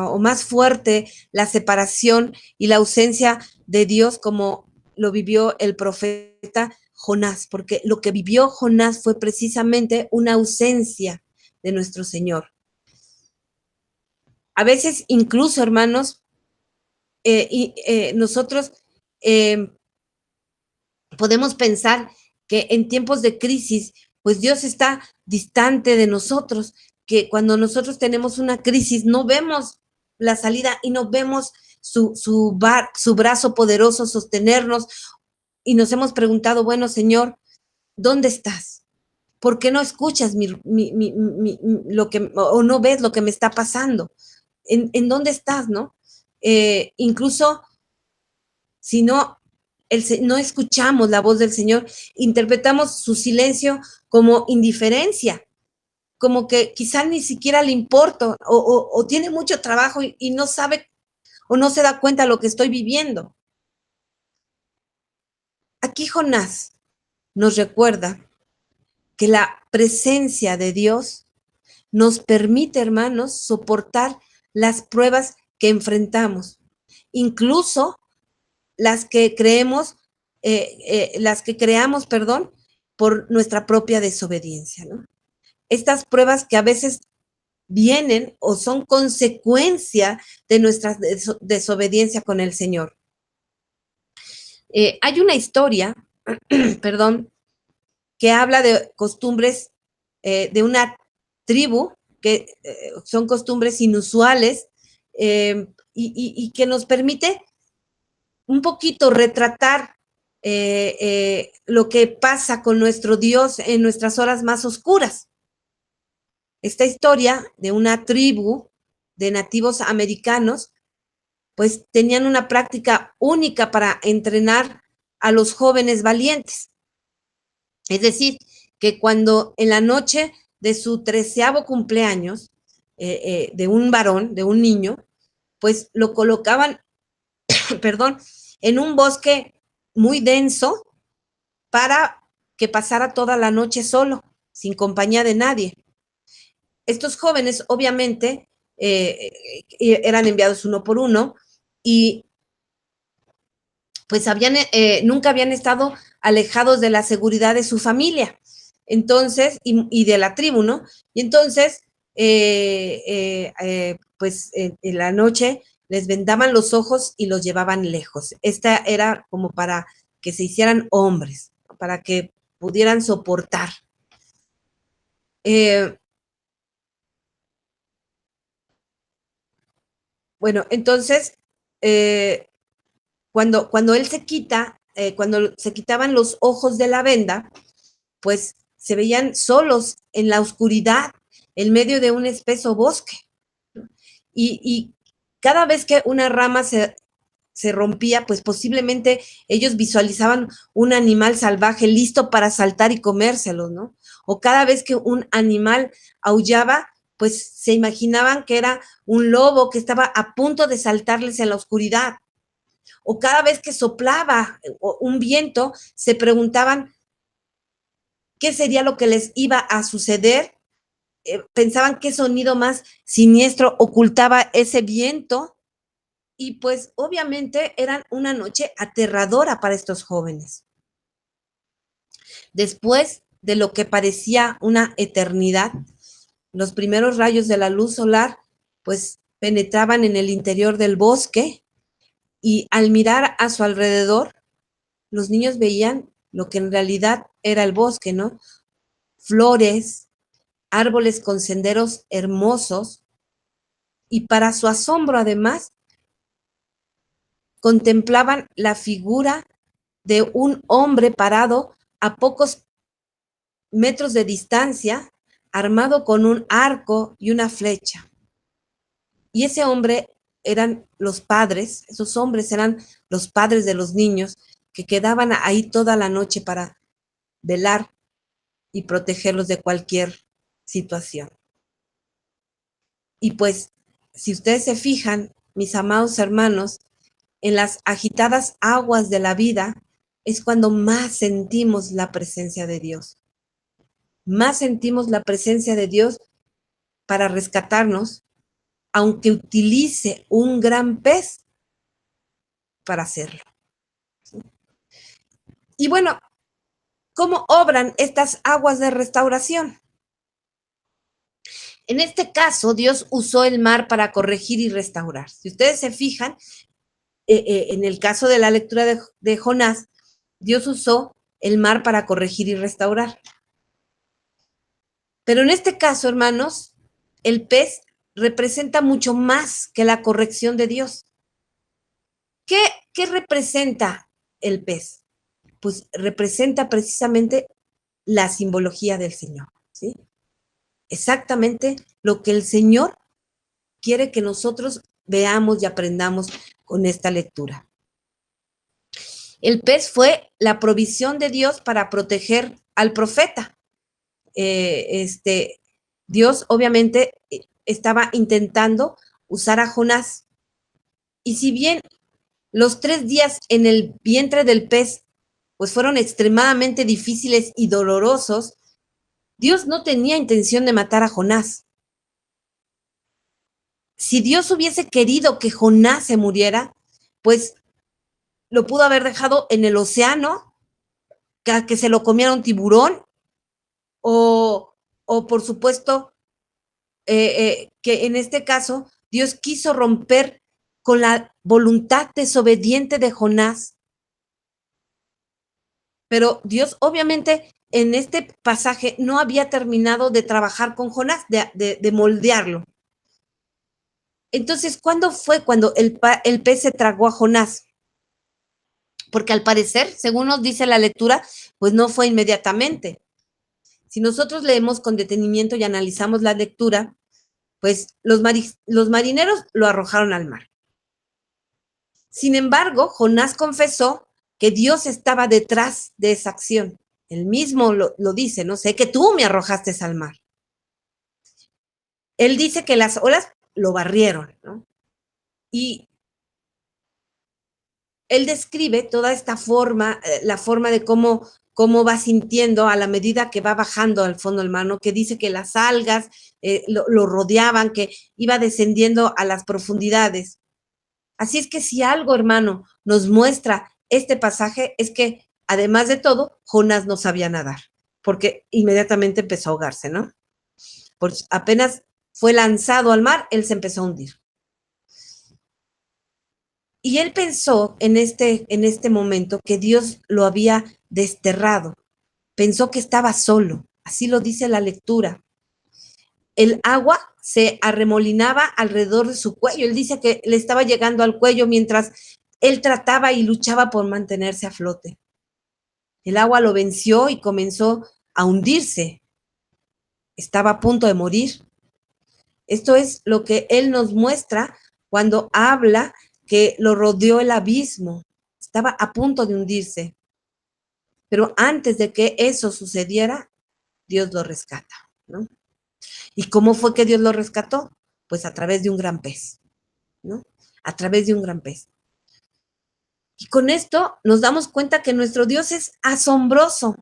o más fuerte la separación y la ausencia de Dios como lo vivió el profeta Jonás, porque lo que vivió Jonás fue precisamente una ausencia de nuestro Señor. A veces incluso, hermanos, nosotros podemos pensar que en tiempos de crisis, pues Dios está distante de nosotros, que cuando nosotros tenemos una crisis no vemos la salida y no vemos su brazo poderoso sostenernos y nos hemos preguntado, bueno, Señor, ¿dónde estás? ¿Por qué no escuchas lo que, o no ves lo que me está pasando? ¿En dónde estás, no? Incluso si no escuchamos la voz del Señor, interpretamos su silencio como indiferencia, como que quizá ni siquiera le importa o tiene mucho trabajo y no sabe o no se da cuenta de lo que estoy viviendo. Aquí Jonás nos recuerda que la presencia de Dios nos permite, hermanos, soportar las pruebas que enfrentamos, incluso las que creamos, por nuestra propia desobediencia, ¿no? Estas pruebas que a veces vienen o son consecuencia de nuestra desobediencia con el Señor. Hay una historia, perdón, que habla de costumbres de una tribu, que son costumbres inusuales y que nos permite un poquito retratar lo que pasa con nuestro Dios en nuestras horas más oscuras. Esta historia de una tribu de nativos americanos, pues tenían una práctica única para entrenar a los jóvenes valientes. Es decir, que cuando en la noche de su 13º cumpleaños de un varón, de un niño, pues lo colocaban, perdón, en un bosque muy denso para que pasara toda la noche solo, sin compañía de nadie. Estos jóvenes, obviamente, eran enviados uno por uno y pues nunca habían estado alejados de la seguridad de su familia, entonces, y de la tribu, ¿no? Y entonces, pues en la noche les vendaban los ojos y los llevaban lejos. Esta era como para que se hicieran hombres, para que pudieran soportar. Bueno, entonces, cuando él se quita, cuando se quitaban los ojos de la venda, pues se veían solos en la oscuridad, en medio de un espeso bosque. Y cada vez que una rama se rompía, pues posiblemente ellos visualizaban un animal salvaje listo para saltar y comérselo, ¿no? O cada vez que un animal aullaba, pues se imaginaban que era un lobo que estaba a punto de saltarles en la oscuridad. O cada vez que soplaba un viento, se preguntaban qué sería lo que les iba a suceder pensaban qué sonido más siniestro ocultaba ese viento, y pues obviamente eran una noche aterradora para estos jóvenes. Después de lo que parecía una eternidad, los primeros rayos de la luz solar pues penetraban en el interior del bosque, y al mirar a su alrededor, los niños veían lo que en realidad era el bosque, ¿no? Flores, árboles con senderos hermosos, y para su asombro además contemplaban la figura de un hombre parado a pocos metros de distancia, armado con un arco y una flecha. Y ese hombre eran los padres, esos hombres eran los padres de los niños que quedaban ahí toda la noche para velar y protegerlos de cualquier situación. Y pues, si ustedes se fijan, mis amados hermanos, en las agitadas aguas de la vida es cuando más sentimos la presencia de Dios. Más sentimos la presencia de Dios para rescatarnos, aunque utilice un gran pez para hacerlo. Y bueno, ¿cómo obran estas aguas de restauración? En este caso, Dios usó el mar para corregir y restaurar. Si ustedes se fijan, en el caso de la lectura de Jonás, Dios usó el mar para corregir y restaurar. Pero en este caso, hermanos, el pez representa mucho más que la corrección de Dios. ¿Qué representa el pez? Pues representa precisamente la simbología del Señor, ¿sí? Exactamente lo que el Señor quiere que nosotros veamos y aprendamos con esta lectura. El pez fue la provisión de Dios para proteger al profeta. Dios obviamente estaba intentando usar a Jonás, y si bien los 3 días en el vientre del pez pues fueron extremadamente difíciles y dolorosos, Dios no tenía intención de matar a Jonás. Si Dios hubiese querido que Jonás se muriera, pues lo pudo haber dejado en el océano, que se lo comiera un tiburón, o por supuesto, que en este caso Dios quiso romper con la voluntad desobediente de Jonás. Pero Dios obviamente en este pasaje no había terminado de trabajar con Jonás, de moldearlo. Entonces, ¿cuándo fue cuando el pez se tragó a Jonás? Porque al parecer, según nos dice la lectura, pues no fue inmediatamente. Si nosotros leemos con detenimiento y analizamos la lectura, pues los marineros lo arrojaron al mar. Sin embargo, Jonás confesó que Dios estaba detrás de esa acción. Él mismo lo dice, no sé, que tú me arrojaste al mar. Él dice que las olas lo barrieron, ¿no? Y él describe toda esta forma, la forma de cómo va sintiendo a la medida que va bajando al fondo del mar, ¿no? Que dice que las algas lo rodeaban, que iba descendiendo a las profundidades. Así es que si algo, hermano, nos muestra este pasaje, es que, además de todo, Jonás no sabía nadar, porque inmediatamente empezó a ahogarse, ¿no? Pues apenas fue lanzado al mar, él se empezó a hundir. Y él pensó en este momento que Dios lo había desterrado. Pensó que estaba solo, así lo dice la lectura. El agua se arremolinaba alrededor de su cuello. Él dice que le estaba llegando al cuello mientras él trataba y luchaba por mantenerse a flote. El agua lo venció y comenzó a hundirse. Estaba a punto de morir. Esto es lo que él nos muestra cuando habla que lo rodeó el abismo. Estaba a punto de hundirse. Pero antes de que eso sucediera, Dios lo rescata, ¿no? ¿Y cómo fue que Dios lo rescató? Pues a través de un gran pez, ¿no? A través de un gran pez. Y con esto nos damos cuenta que nuestro Dios es asombroso.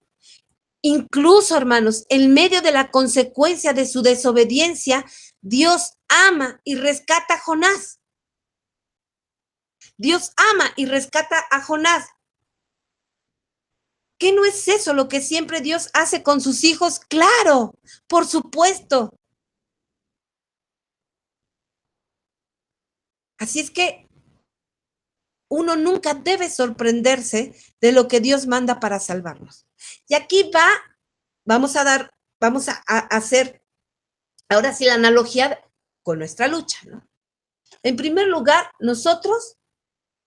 Incluso, hermanos, en medio de la consecuencia de su desobediencia, Dios ama y rescata a Jonás. Dios ama y rescata a Jonás. ¿Qué no es eso lo que siempre Dios hace con sus hijos? Claro, por supuesto. Así es que uno nunca debe sorprenderse de lo que Dios manda para salvarnos. Y aquí vamos a hacer ahora sí la analogía con nuestra lucha, ¿no? En primer lugar, nosotros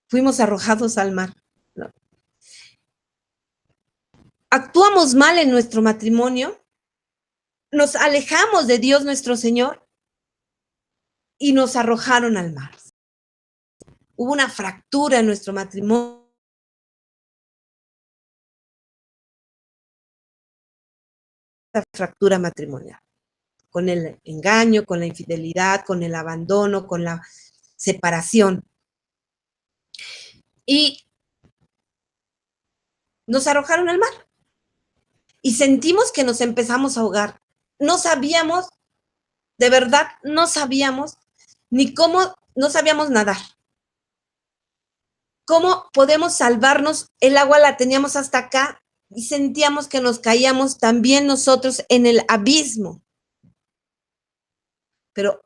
fuimos arrojados al mar, ¿no? Actuamos mal en nuestro matrimonio, nos alejamos de Dios nuestro Señor y nos arrojaron al mar. Hubo una fractura en nuestro matrimonio. Fractura matrimonial, con el engaño, con la infidelidad, con el abandono, con la separación. Y nos arrojaron al mar. Y sentimos que nos empezamos a ahogar. No sabíamos, de verdad, no sabíamos ni cómo, no sabíamos nadar. ¿Cómo podemos salvarnos? El agua la teníamos hasta acá y sentíamos que nos caíamos también nosotros en el abismo. Pero,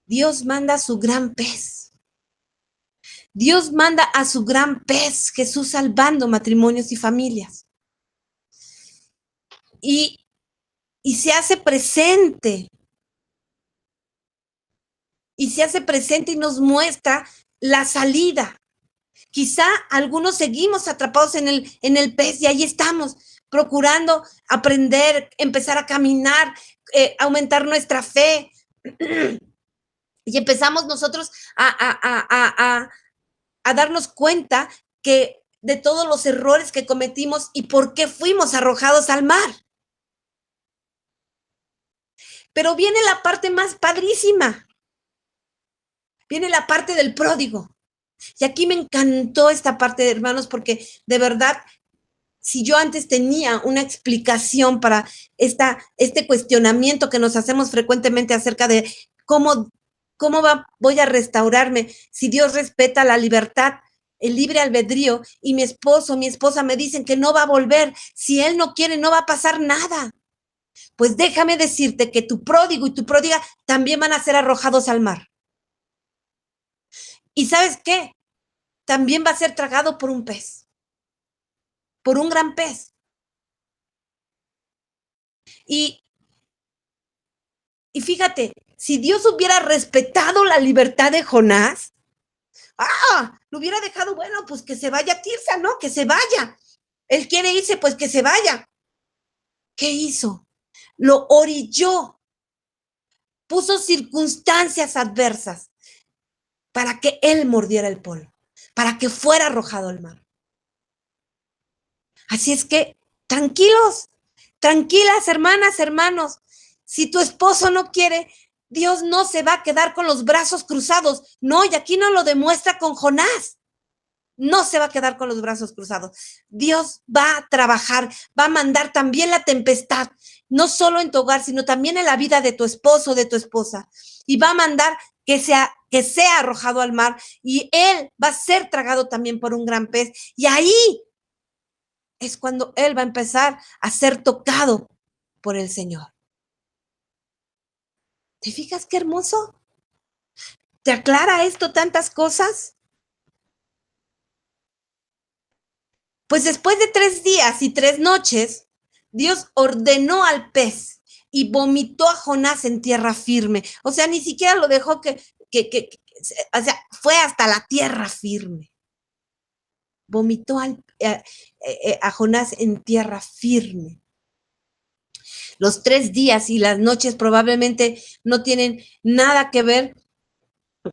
Dios manda a su gran pez. Dios manda a su gran pez, Jesús, salvando matrimonios y familias. Y se hace presente. Y se hace presente y nos muestra la salida. Quizá algunos seguimos atrapados en el pez y ahí estamos, procurando aprender, empezar a caminar, aumentar nuestra fe. Y empezamos nosotros a darnos cuenta que de todos los errores que cometimos y por qué fuimos arrojados al mar. Pero viene la parte más padrísima. Viene la parte del pródigo. Y aquí me encantó esta parte, hermanos, porque de verdad, si yo antes tenía una explicación para este cuestionamiento que nos hacemos frecuentemente acerca de cómo voy a restaurarme si Dios respeta la libertad, el libre albedrío, y mi esposo, mi esposa me dicen que no va a volver, si él no quiere, no va a pasar nada. Pues déjame decirte que tu pródigo y tu pródiga también van a ser arrojados al mar. ¿Y sabes qué? También va a ser tragado por un pez, por un gran pez. Y fíjate, si Dios hubiera respetado la libertad de Jonás, lo hubiera dejado, bueno, pues que se vaya Tirsa, ¿no? Que se vaya. Él quiere irse, pues que se vaya. ¿Qué hizo? Lo orilló, puso circunstancias adversas para que él mordiera el polvo, para que fuera arrojado al mar. Así es que, tranquilos, tranquilas, hermanas, hermanos. Si tu esposo no quiere, Dios no se va a quedar con los brazos cruzados. No, y aquí no lo demuestra con Jonás. No se va a quedar con los brazos cruzados. Dios va a trabajar, va a mandar también la tempestad, no solo en tu hogar, sino también en la vida de tu esposo, de tu esposa. Y va a mandar que sea arrojado al mar y él va a ser tragado también por un gran pez. Y ahí es cuando él va a empezar a ser tocado por el Señor. ¿Te fijas qué hermoso? ¿Te aclara esto tantas cosas? Pues después de 3 días y 3 noches, Dios ordenó al pez y vomitó a Jonás en tierra firme. O sea, ni siquiera lo dejó o sea, fue hasta la tierra firme. Vomitó a Jonás en tierra firme. Los 3 días y las noches probablemente no tienen nada que ver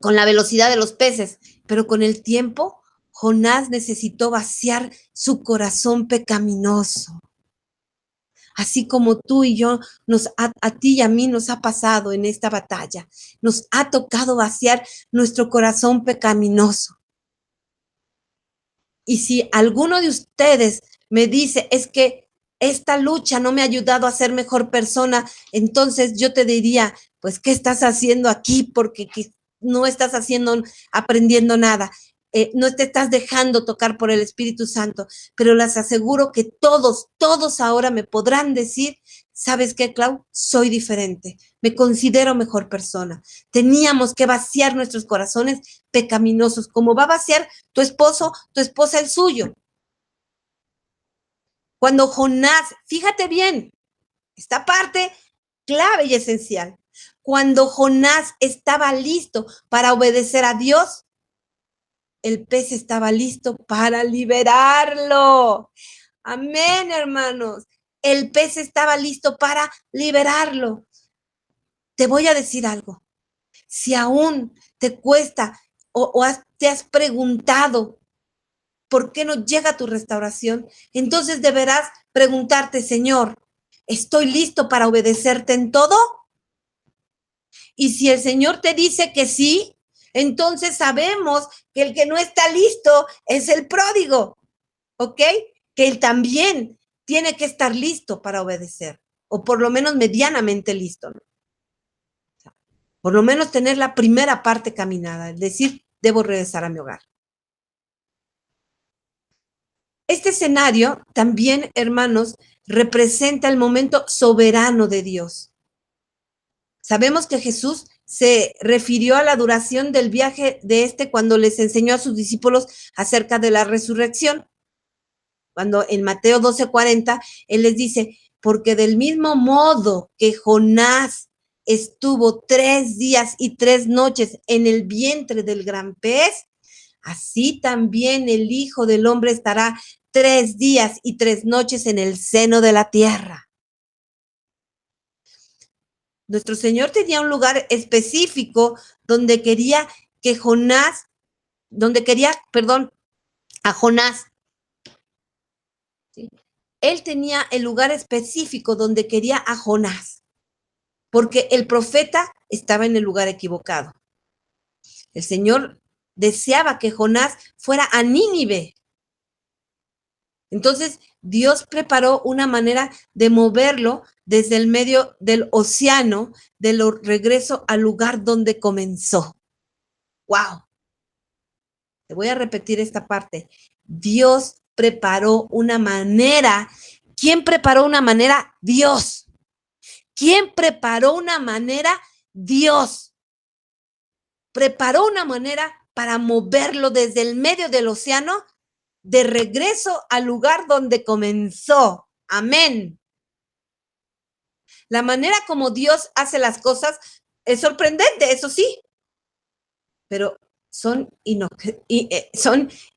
con la velocidad de los peces, pero con el tiempo, Jonás necesitó vaciar su corazón pecaminoso. Así como tú y yo, a ti y a mí nos ha pasado en esta batalla. Nos ha tocado vaciar nuestro corazón pecaminoso. Y si alguno de ustedes me dice, es que esta lucha no me ha ayudado a ser mejor persona, entonces yo te diría, pues, ¿qué estás haciendo aquí? Porque no estás aprendiendo nada. No te estás dejando tocar por el Espíritu Santo, pero les aseguro que todos ahora me podrán decir, ¿sabes qué, Clau? Soy diferente, me considero mejor persona. Teníamos que vaciar nuestros corazones pecaminosos, como va a vaciar tu esposo, tu esposa el suyo. Cuando Jonás, fíjate bien, esta parte clave y esencial, cuando Jonás estaba listo para obedecer a Dios, el pez estaba listo para liberarlo. Amén, hermanos. El pez estaba listo para liberarlo. Te voy a decir algo. Si aún te cuesta te has preguntado por qué no llega tu restauración, entonces deberás preguntarte, Señor, ¿estoy listo para obedecerte en todo? Y si el Señor te dice que sí, entonces sabemos que el que no está listo es el pródigo, ¿ok? Que él también tiene que estar listo para obedecer, o por lo menos medianamente listo, ¿no? Por lo menos tener la primera parte caminada, es decir, debo regresar a mi hogar. Este escenario también, hermanos, representa el momento soberano de Dios. Sabemos que Jesús se refirió a la duración del viaje de cuando les enseñó a sus discípulos acerca de la resurrección. Cuando en Mateo 12:40, él les dice, porque del mismo modo que Jonás estuvo 3 días y 3 noches en el vientre del gran pez, así también el Hijo del Hombre estará 3 días y 3 noches en el seno de la tierra. Nuestro Señor tenía un lugar específico donde quería a Jonás. ¿Sí? Él tenía el lugar específico donde quería a Jonás, porque el profeta estaba en el lugar equivocado. El Señor deseaba que Jonás fuera a Nínive. Entonces, Dios preparó una manera de moverlo desde el medio del océano, de regreso al lugar donde comenzó. ¡Wow! Te voy a repetir esta parte. Dios preparó una manera. ¿Quién preparó una manera? Dios. ¿Quién preparó una manera? Dios. Preparó una manera para moverlo desde el medio del océano de regreso al lugar donde comenzó. Amén. La manera como Dios hace las cosas es sorprendente, eso sí, pero son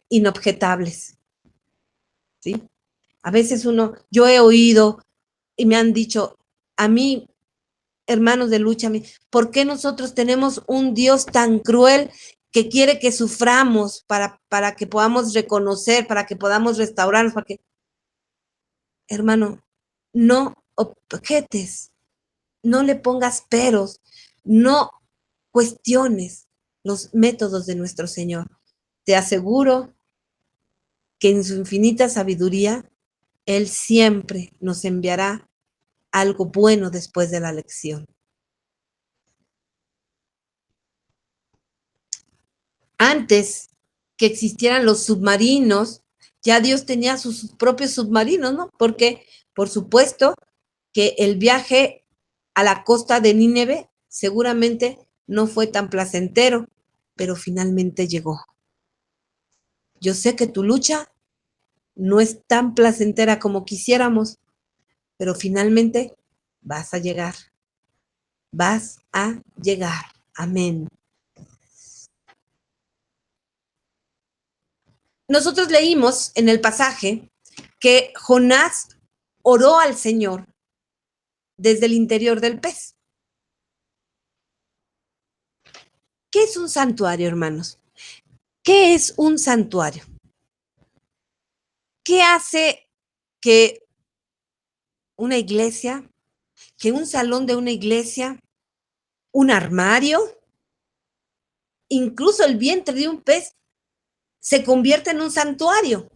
inobjetables. ¿Sí? A veces yo he oído y me han dicho, a mí, hermanos de lucha, ¿por qué nosotros tenemos un Dios tan cruel que quiere que suframos para que podamos reconocer, para que podamos restaurarnos? Hermano, no objetes, no le pongas peros, no cuestiones los métodos de nuestro Señor. Te aseguro que en su infinita sabiduría, Él siempre nos enviará algo bueno después de la lección. Antes que existieran los submarinos, ya Dios tenía sus propios submarinos, ¿no? Porque, por supuesto, que el viaje a la costa de Nínive seguramente no fue tan placentero, pero finalmente llegó. Yo sé que tu lucha no es tan placentera como quisiéramos, pero finalmente vas a llegar. Vas a llegar. Amén. Nosotros leímos en el pasaje que Jonás oró al Señor desde el interior del pez. ¿Qué es un santuario, hermanos? ¿Qué es un santuario? ¿Qué hace que una iglesia, que un salón de una iglesia, un armario, incluso el vientre de un pez se convierta en un santuario?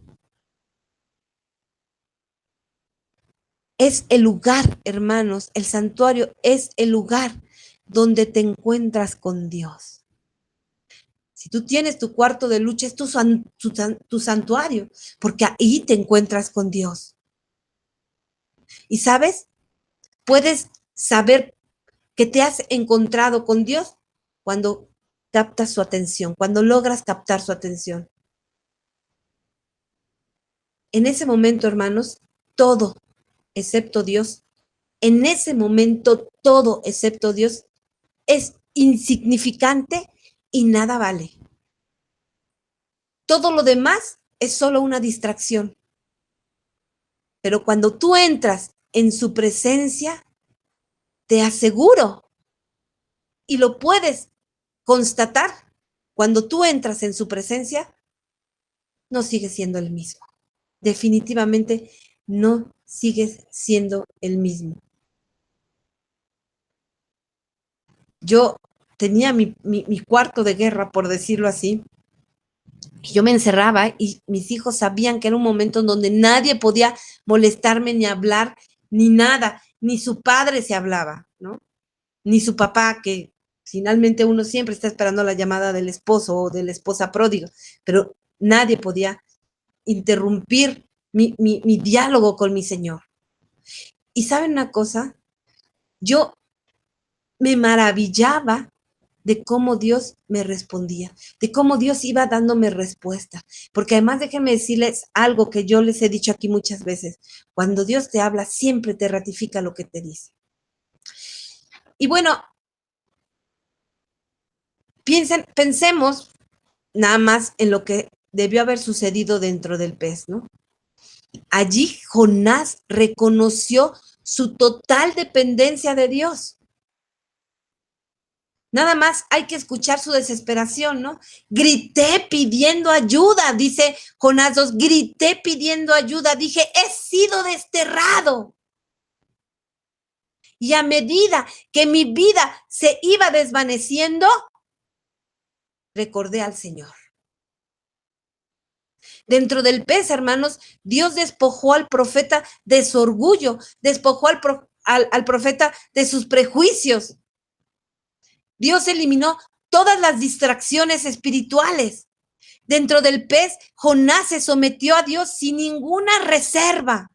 es el lugar, hermanos, el santuario es el lugar donde te encuentras con Dios. Si tú tienes tu cuarto de lucha, es tu santuario, porque ahí te encuentras con Dios. Y sabes, puedes saber que te has encontrado con Dios cuando captas su atención, cuando logras captar su atención. En ese momento, hermanos, todo excepto Dios, en ese momento todo excepto Dios es insignificante y nada vale. Todo lo demás es solo una distracción. Pero cuando tú entras en su presencia, te aseguro, y lo puedes constatar, cuando tú entras en su presencia, no sigues siendo el mismo. Definitivamente no sigues siendo el mismo. Yo tenía mi cuarto de guerra, por decirlo así, y yo me encerraba y mis hijos sabían que era un momento en donde nadie podía molestarme ni hablar, ni nada, ni su padre se hablaba, ¿no? Ni su papá, que finalmente uno siempre está esperando la llamada del esposo o de la esposa pródiga, pero nadie podía interrumpir mi diálogo con mi Señor. Y ¿saben una cosa? Yo me maravillaba de cómo Dios me respondía, de cómo Dios iba dándome respuesta. Porque además déjenme decirles algo que yo les he dicho aquí muchas veces. Cuando Dios te habla, siempre te ratifica lo que te dice. Y bueno, pensemos nada más en lo que debió haber sucedido dentro del pez, ¿no? Allí Jonás reconoció su total dependencia de Dios. Nada más hay que escuchar su desesperación, ¿no? Grité pidiendo ayuda, dice Jonás 2, grité pidiendo ayuda, dije, he sido desterrado. Y a medida que mi vida se iba desvaneciendo, recordé al Señor. Dentro del pez, hermanos, Dios despojó al profeta de su orgullo, despojó al profeta de sus prejuicios. Dios eliminó todas las distracciones espirituales. Dentro del pez, Jonás se sometió a Dios sin ninguna reserva.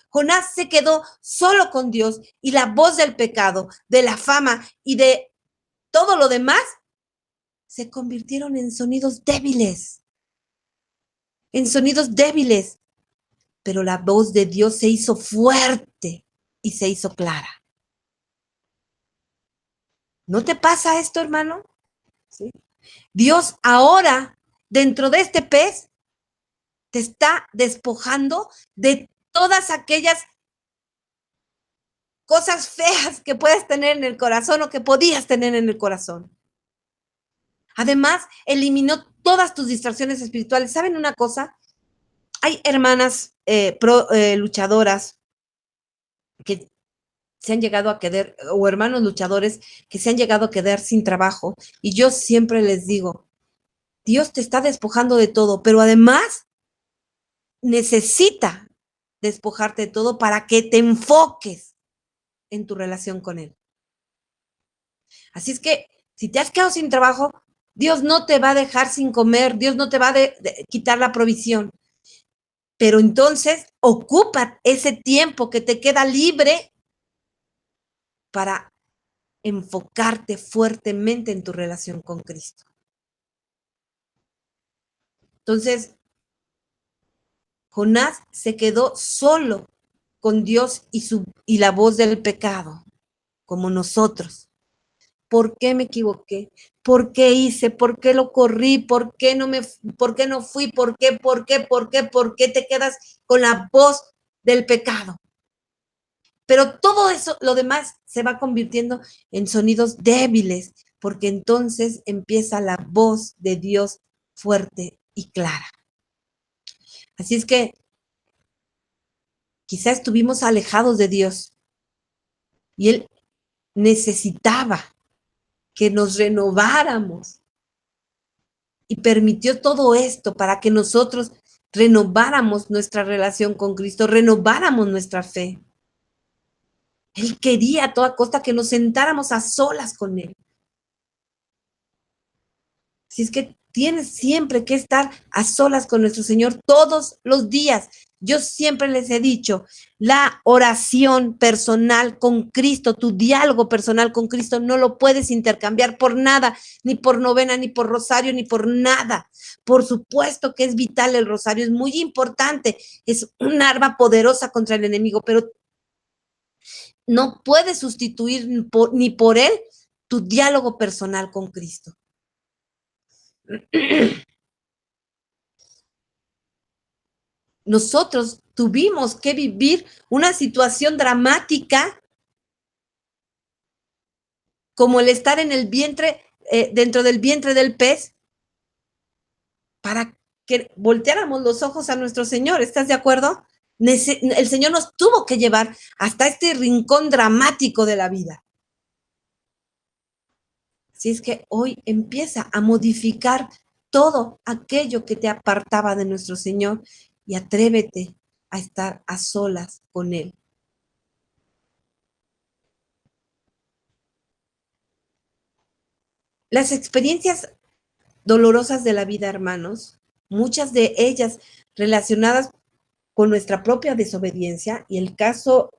Jonás se quedó solo con Dios y la voz del pecado, de la fama y de todo lo demás se convirtieron en sonidos débiles. En sonidos débiles. Pero la voz de Dios se hizo fuerte y se hizo clara. ¿No te pasa esto, hermano? ¿Sí? Dios ahora, dentro de este pez, te está despojando de todas aquellas cosas feas que puedes tener en el corazón o que podías tener en el corazón. Además, eliminó todas tus distracciones espirituales. ¿Saben una cosa? Hay hermanas luchadoras que se han llegado a quedar, o hermanos luchadores que se han llegado a quedar sin trabajo. Y yo siempre les digo, Dios te está despojando de todo, pero además necesita despojarte de todo para que te enfoques en tu relación con Él. Así es que si te has quedado sin trabajo, Dios no te va a dejar sin comer, Dios no te va a quitar la provisión. Pero entonces ocupa ese tiempo que te queda libre para enfocarte fuertemente en tu relación con Cristo. Entonces, Jonás se quedó solo con Dios y la voz del pecado, como nosotros. ¿Por qué me equivoqué? ¿Por qué hice? ¿Por qué lo corrí? ¿Por qué no fui? ¿Por qué te quedas con la voz del pecado? Pero todo eso, lo demás, se va convirtiendo en sonidos débiles, porque entonces empieza la voz de Dios fuerte y clara. Así es que quizás estuvimos alejados de Dios y Él necesitaba que nos renováramos y permitió todo esto para que nosotros renováramos nuestra relación con Cristo, renováramos nuestra fe. Él quería a toda costa que nos sentáramos a solas con Él. Si es que tienes siempre que estar a solas con nuestro Señor todos los días. Yo siempre les he dicho, la oración personal con Cristo, tu diálogo personal con Cristo, no lo puedes intercambiar por nada, ni por novena, ni por rosario, ni por nada. Por supuesto que es vital el rosario, es muy importante, es un arma poderosa contra el enemigo, pero no puedes sustituir ni por él tu diálogo personal con Cristo. Nosotros tuvimos que vivir una situación dramática como el estar en el vientre, dentro del vientre del pez, para que volteáramos los ojos a nuestro Señor. ¿Estás de acuerdo? El Señor nos tuvo que llevar hasta este rincón dramático de la vida. Así es que hoy empieza a modificar todo aquello que te apartaba de nuestro Señor y atrévete a estar a solas con Él. Las experiencias dolorosas de la vida, hermanos, muchas de ellas relacionadas con nuestra propia desobediencia, y el caso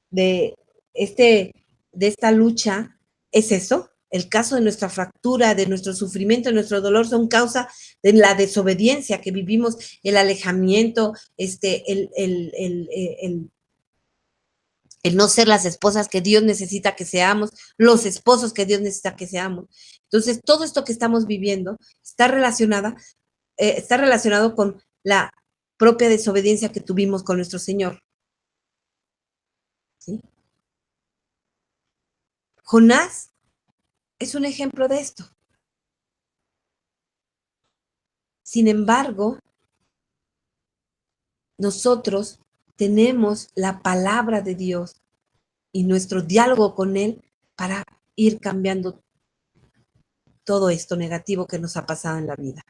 de esta lucha es eso. El caso de nuestra fractura, de nuestro sufrimiento, de nuestro dolor, son causa de la desobediencia que vivimos, el alejamiento, el no ser las esposas que Dios necesita que seamos, los esposos que Dios necesita que seamos. Entonces, todo esto que estamos viviendo está relacionado con la propia desobediencia que tuvimos con nuestro Señor. ¿Sí? Jonás es un ejemplo de esto. Sin embargo, nosotros tenemos la palabra de Dios y nuestro diálogo con Él para ir cambiando todo esto negativo que nos ha pasado en la vida.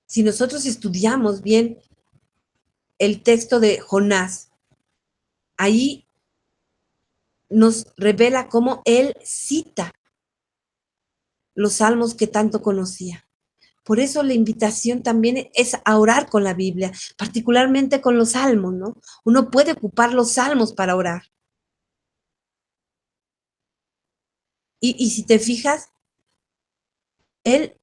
Si nosotros estudiamos bien el texto de Jonás, ahí nos revela cómo él cita los salmos que tanto conocía. Por eso la invitación también es a orar con la Biblia, particularmente con los salmos, ¿no? Uno puede ocupar los salmos para orar. Y si te fijas, él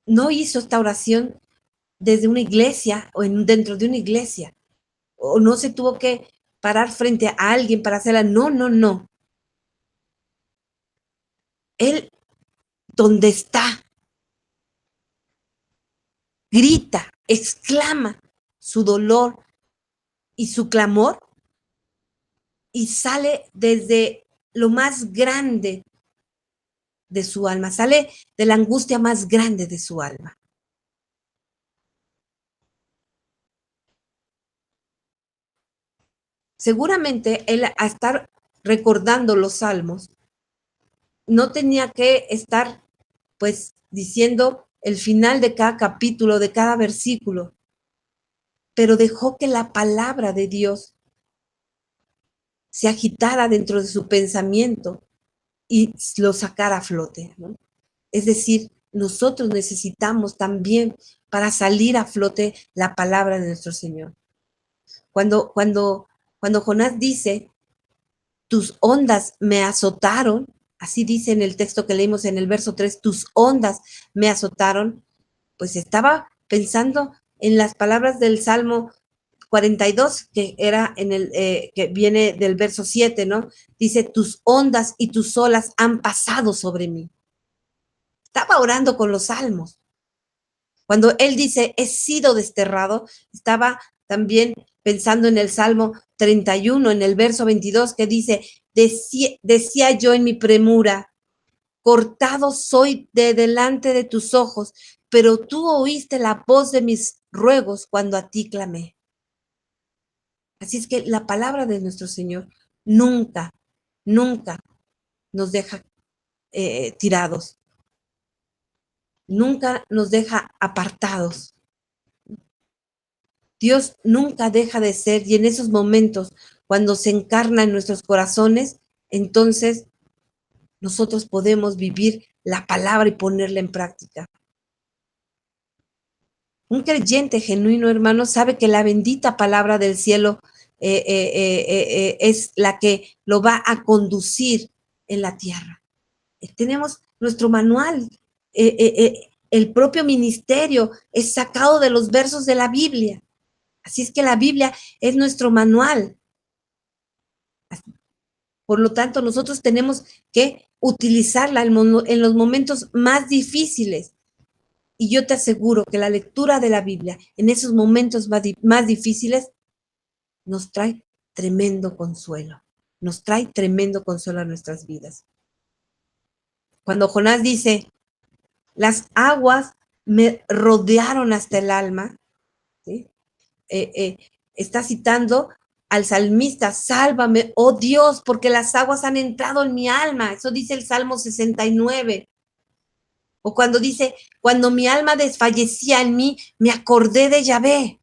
no hizo esta oración desde una iglesia o dentro de una iglesia, o no se tuvo que parar frente a alguien para hacerla. No, no, no. Él, donde está, grita, exclama su dolor y su clamor y sale desde lo más grande de su alma, sale de la angustia más grande de su alma. Seguramente él, a estar recordando los salmos, no tenía que estar pues diciendo el final de cada capítulo, de cada versículo, pero dejó que la palabra de Dios se agitara dentro de su pensamiento y lo sacara a flote, ¿no? Es decir, nosotros necesitamos también para salir a flote la palabra de nuestro Señor. Cuando Jonás dice, tus ondas me azotaron, así dice en el texto que leímos en el verso 3, tus ondas me azotaron, pues estaba pensando en las palabras del Salmo 42, que era que viene del verso 7, ¿no? Dice, tus ondas y tus olas han pasado sobre mí. Estaba orando con los salmos. Cuando él dice, he sido desterrado, estaba también pensando en el Salmo 31, en el verso 22, que dice, decía yo en mi premura, cortado soy de delante de tus ojos, pero tú oíste la voz de mis ruegos cuando a ti clamé. Así es que la palabra de nuestro Señor nunca, nunca nos deja tirados. nunca nos deja apartados. Dios nunca deja de ser, y en esos momentos, cuando se encarna en nuestros corazones, entonces nosotros podemos vivir la palabra y ponerla en práctica. Un creyente genuino, hermano, sabe que la bendita palabra del cielo es la que lo va a conducir en la tierra. Tenemos nuestro manual, el propio ministerio es sacado de los versos de la Biblia. Así es que la Biblia es nuestro manual. Por lo tanto, nosotros tenemos que utilizarla en los momentos más difíciles. Y yo te aseguro que la lectura de la Biblia en esos momentos más difíciles nos trae tremendo consuelo. Nos trae tremendo consuelo a nuestras vidas. Cuando Jonás dice, las aguas me rodearon hasta el alma, ¿sí? Está citando al salmista, sálvame, oh Dios, porque las aguas han entrado en mi alma. Eso dice el Salmo 69. O cuando dice, cuando mi alma desfallecía en mí, me acordé de Yahvé.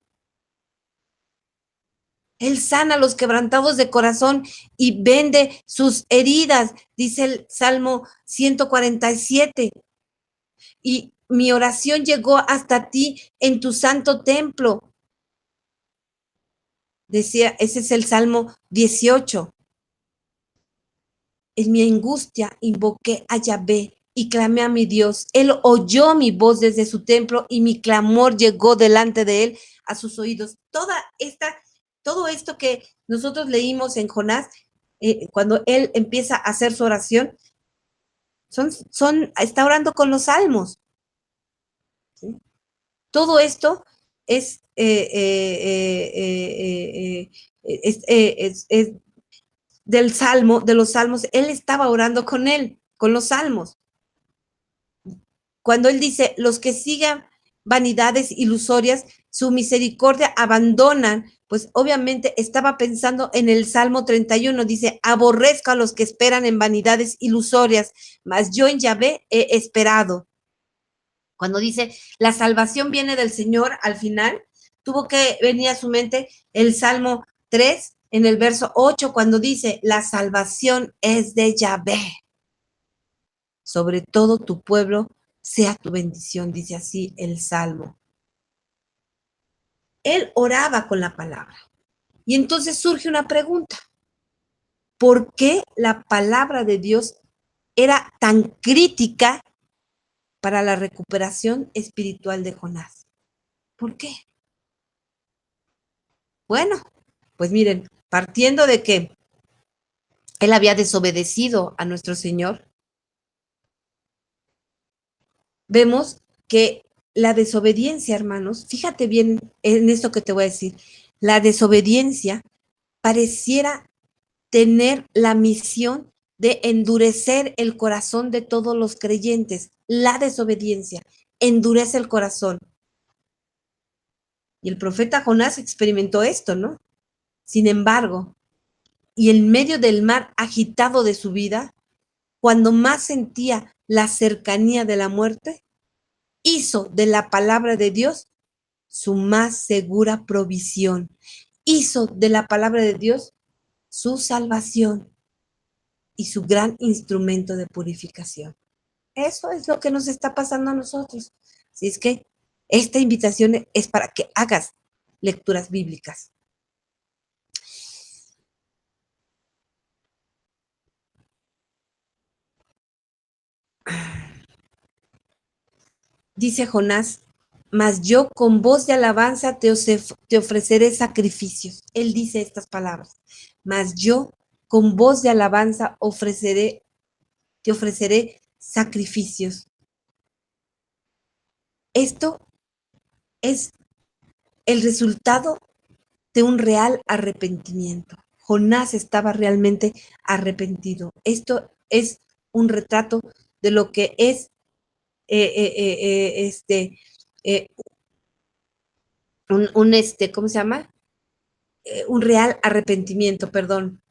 Él sana a los quebrantados de corazón y vende sus heridas, dice el Salmo 147. Y mi oración llegó hasta ti en tu santo templo. Decía, ese es el Salmo 18. En mi angustia invoqué a Yahvé y clamé a mi Dios. Él oyó mi voz desde su templo y mi clamor llegó delante de él a sus oídos. Todo esto que nosotros leímos en Jonás, cuando él empieza a hacer su oración, está orando con los salmos. ¿Sí? Todo esto es del salmo, de los salmos. Él estaba orando con él, con los salmos. Cuando él dice, los que sigan vanidades ilusorias, su misericordia abandonan, pues obviamente estaba pensando en el Salmo 31, dice, aborrezco a los que esperan en vanidades ilusorias, mas yo en Yahvé he esperado. Cuando dice, la salvación viene del Señor, al final, tuvo que venir a su mente el Salmo 3, en el verso 8, cuando dice, la salvación es de Yahvé. Sobre todo tu pueblo, sea tu bendición, dice así el Salmo. Él oraba con la palabra. Y entonces surge una pregunta. ¿Por qué la palabra de Dios era tan crítica para la recuperación espiritual de Jonás? ¿Por qué? Bueno, pues miren, partiendo de que él había desobedecido a nuestro Señor, vemos que la desobediencia, hermanos, fíjate bien en esto que te voy a decir, la desobediencia pareciera tener la misión de endurecer el corazón de todos los creyentes. La desobediencia endurece el corazón. Y el profeta Jonás experimentó esto, ¿no? Sin embargo, y en medio del mar agitado de su vida, cuando más sentía la cercanía de la muerte, hizo de la palabra de Dios su más segura provisión. Hizo de la palabra de Dios su salvación y su gran instrumento de purificación. Eso es lo que nos está pasando a nosotros. Así es que esta invitación es para que hagas lecturas bíblicas. Dice Jonás, mas yo con voz de alabanza te ofreceré sacrificios. Él dice estas palabras, mas yo con voz de alabanza te ofreceré sacrificios. Esto es el resultado de un real arrepentimiento. Jonás estaba realmente arrepentido. Esto es un retrato de lo que es ¿cómo se llama? Un real arrepentimiento, perdón.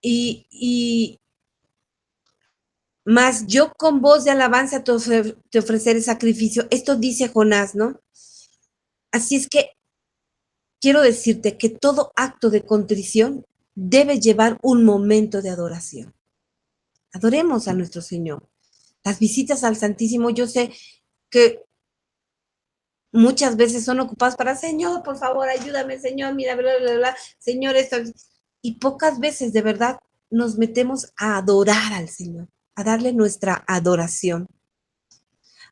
Y Mas yo con voz de alabanza te ofreceré sacrificio. Esto dice Jonás, ¿no? Así es que quiero decirte que todo acto de contrición debe llevar un momento de adoración. Adoremos a nuestro Señor. Las visitas al Santísimo, yo sé que muchas veces son ocupadas para, Señor, por favor, ayúdame, Señor, mira, bla, bla, bla, Señor, esto. Y pocas veces de verdad nos metemos a adorar al Señor, a darle nuestra adoración.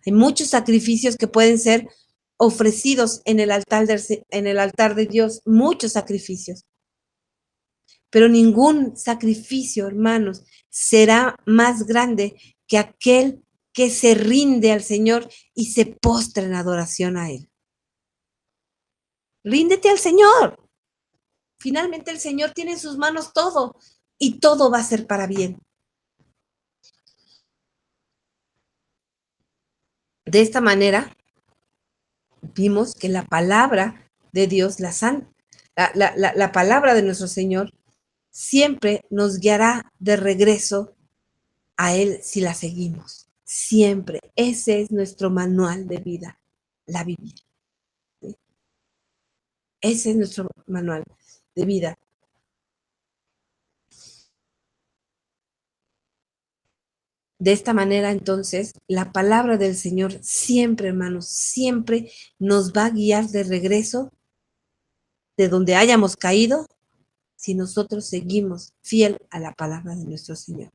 Hay muchos sacrificios que pueden ser ofrecidos en el altar de Dios, muchos sacrificios. Pero ningún sacrificio, hermanos, será más grande que aquel que se rinde al Señor y se postra en adoración a Él. Ríndete al Señor. Finalmente el Señor tiene en sus manos todo y todo va a ser para bien. De esta manera, vimos que la palabra de Dios, la palabra de nuestro Señor, siempre nos guiará de regreso a Él si la seguimos. Siempre. Ese es nuestro manual de vida, la Biblia. ¿Sí? Ese es nuestro manual de vida. De esta manera, entonces, la palabra del Señor siempre, hermanos, siempre nos va a guiar de regreso de donde hayamos caído si nosotros seguimos fiel a la palabra de nuestro Señor.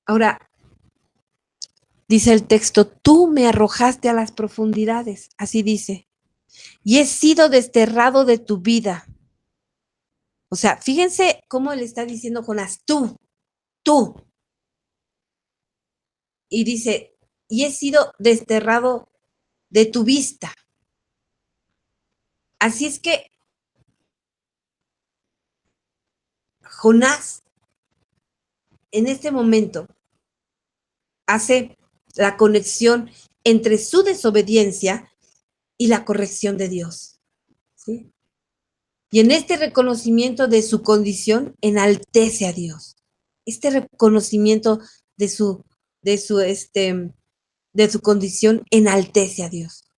Ahora, dice el texto, tú me arrojaste a las profundidades, así dice, y he sido desterrado de tu vida. O sea, fíjense cómo le está diciendo Jonás, tú. Y dice, y he sido desterrado de tu vista. Así es que Jonás, en este momento, hace la conexión entre su desobediencia y la corrección de Dios. ¿Sí? Y en este reconocimiento de su condición, enaltece a Dios. Este reconocimiento de su condición enaltece a Dios.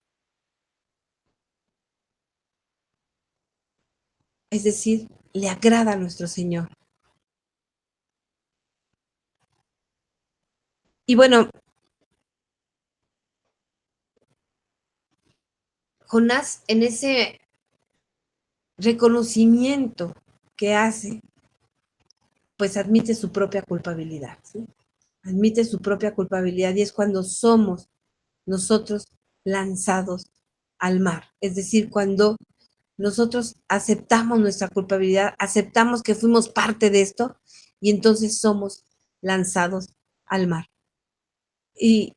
Es decir, le agrada a nuestro Señor. Y bueno, Jonás, en ese reconocimiento que hace, pues admite su propia culpabilidad, ¿sí? Admite su propia culpabilidad y es cuando somos nosotros lanzados al mar. Es decir, cuando nosotros aceptamos nuestra culpabilidad, aceptamos que fuimos parte de esto y entonces somos lanzados al mar. Y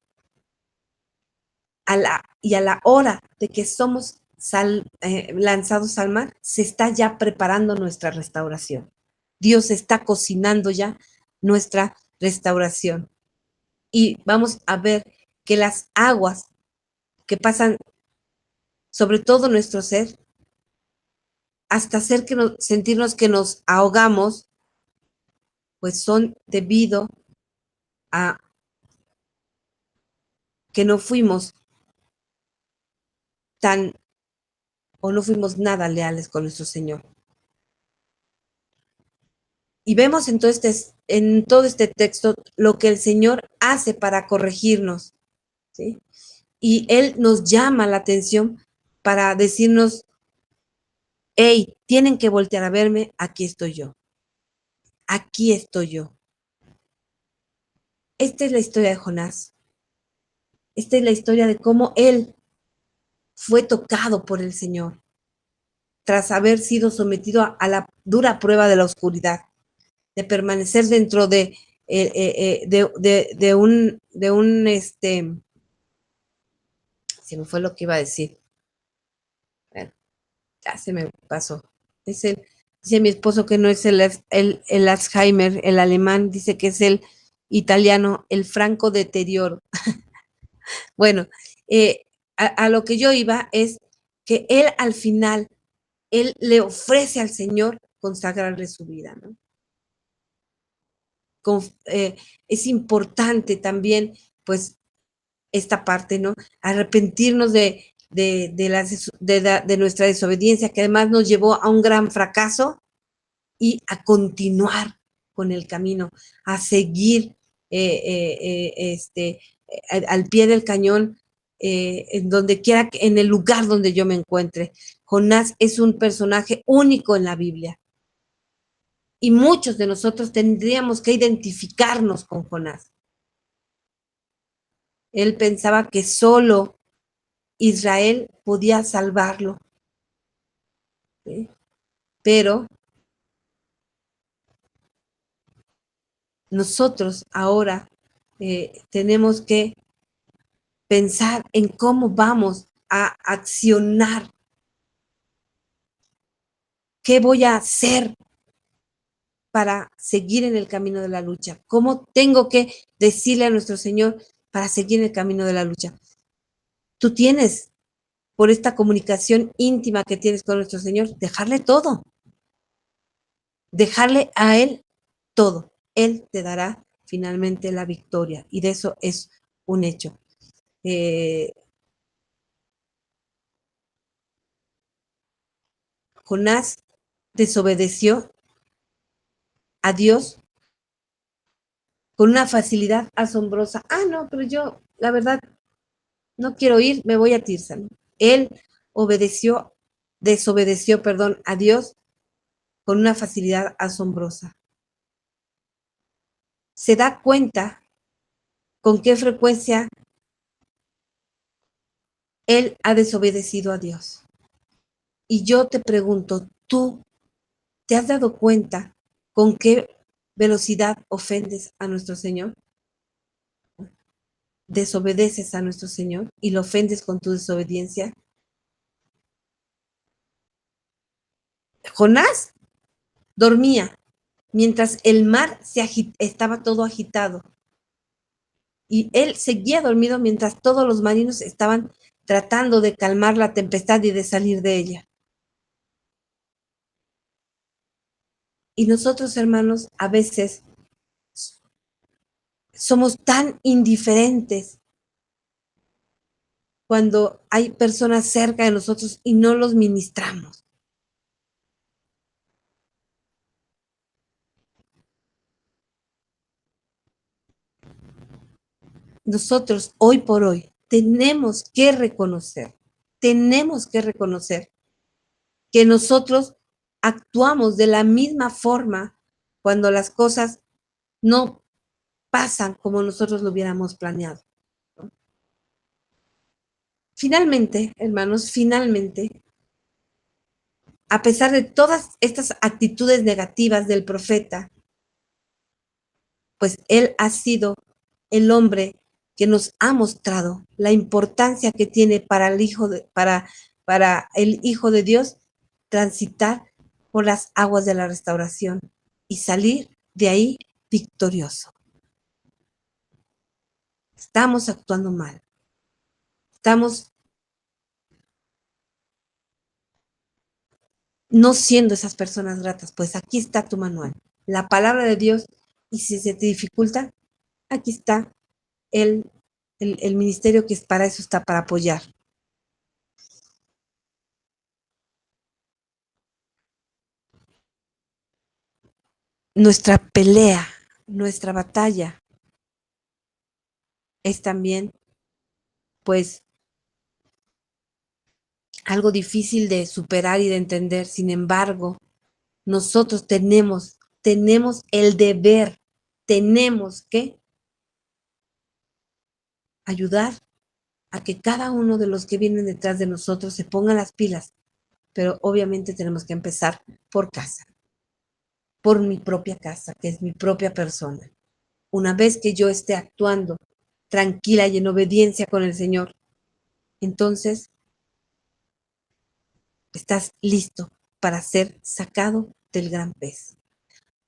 a la hora de que somos lanzados al mar, se está ya preparando nuestra restauración. Dios está cocinando ya nuestra restauración. Y vamos a ver que las aguas que pasan sobre todo nuestro ser, hasta sentirnos que nos ahogamos, pues son debido a que no fuimos no fuimos nada leales con nuestro Señor. Y vemos entonces en todo este texto lo que el Señor hace para corregirnos, ¿sí? Y Él nos llama la atención para decirnos, hey, tienen que voltear a verme, aquí estoy yo. Aquí estoy yo. Esta es la historia de Jonás. Esta es la historia de cómo él fue tocado por el Señor tras haber sido sometido a la dura prueba de la oscuridad, de permanecer dentro de un se me fue lo que iba a decir. Bueno, ya se me pasó. Dice mi esposo que no es el Alzheimer, el alemán, dice que es el italiano, el franco deterioro. Bueno, a lo que yo iba es que él al final él le ofrece al Señor consagrarle su vida, ¿no? Es importante también, pues, esta parte, ¿no? Arrepentirnos de nuestra desobediencia, que además nos llevó a un gran fracaso, y a continuar con el camino, a seguir al pie del cañón, en donde quiera, en el lugar donde yo me encuentre. Jonás es un personaje único en la Biblia. Y muchos de nosotros tendríamos que identificarnos con Jonás. Él pensaba que solo Israel podía salvarlo. ¿Sí? Pero nosotros ahora tenemos que pensar en cómo vamos a accionar. ¿Qué voy a hacer para seguir en el camino de la lucha? ¿Cómo tengo que decirle a nuestro Señor para seguir en el camino de la lucha? Tú tienes, por esta comunicación íntima que tienes con nuestro Señor, dejarle todo. Dejarle a Él todo. Él te dará finalmente la victoria. Y de eso es un hecho. Jonás desobedeció a Dios con una facilidad asombrosa. Ah, no, pero yo, la verdad, no quiero ir, me voy a Tirsa. Él desobedeció, a Dios con una facilidad asombrosa. Se da cuenta con qué frecuencia él ha desobedecido a Dios. Y yo te pregunto, ¿tú te has dado cuenta con qué velocidad ofendes a nuestro Señor? Desobedeces a nuestro Señor y lo ofendes con tu desobediencia. Jonás dormía mientras el mar estaba todo agitado. Y él seguía dormido mientras todos los marinos estaban tratando de calmar la tempestad y de salir de ella. Y nosotros, hermanos, a veces somos tan indiferentes cuando hay personas cerca de nosotros y no los ministramos. Nosotros, hoy por hoy, tenemos que reconocer que nosotros actuamos de la misma forma cuando las cosas no pasan como nosotros lo hubiéramos planeado. Finalmente, hermanos, a pesar de todas estas actitudes negativas del profeta, pues él ha sido el hombre que nos ha mostrado la importancia que tiene para el Hijo de Dios transitar por las aguas de la restauración y salir de ahí victorioso. Estamos actuando mal. Estamos no siendo esas personas gratas. Pues aquí está tu manual, la palabra de Dios, y si se te dificulta, aquí está el ministerio que es para eso, está para apoyar. Nuestra pelea, nuestra batalla es también, pues, algo difícil de superar y de entender. Sin embargo, nosotros tenemos el deber, tenemos que ayudar a que cada uno de los que vienen detrás de nosotros se pongan las pilas, pero obviamente tenemos que empezar por casa, por mi propia casa, que es mi propia persona. Una vez que yo esté actuando tranquila y en obediencia con el Señor, entonces estás listo para ser sacado del gran pez.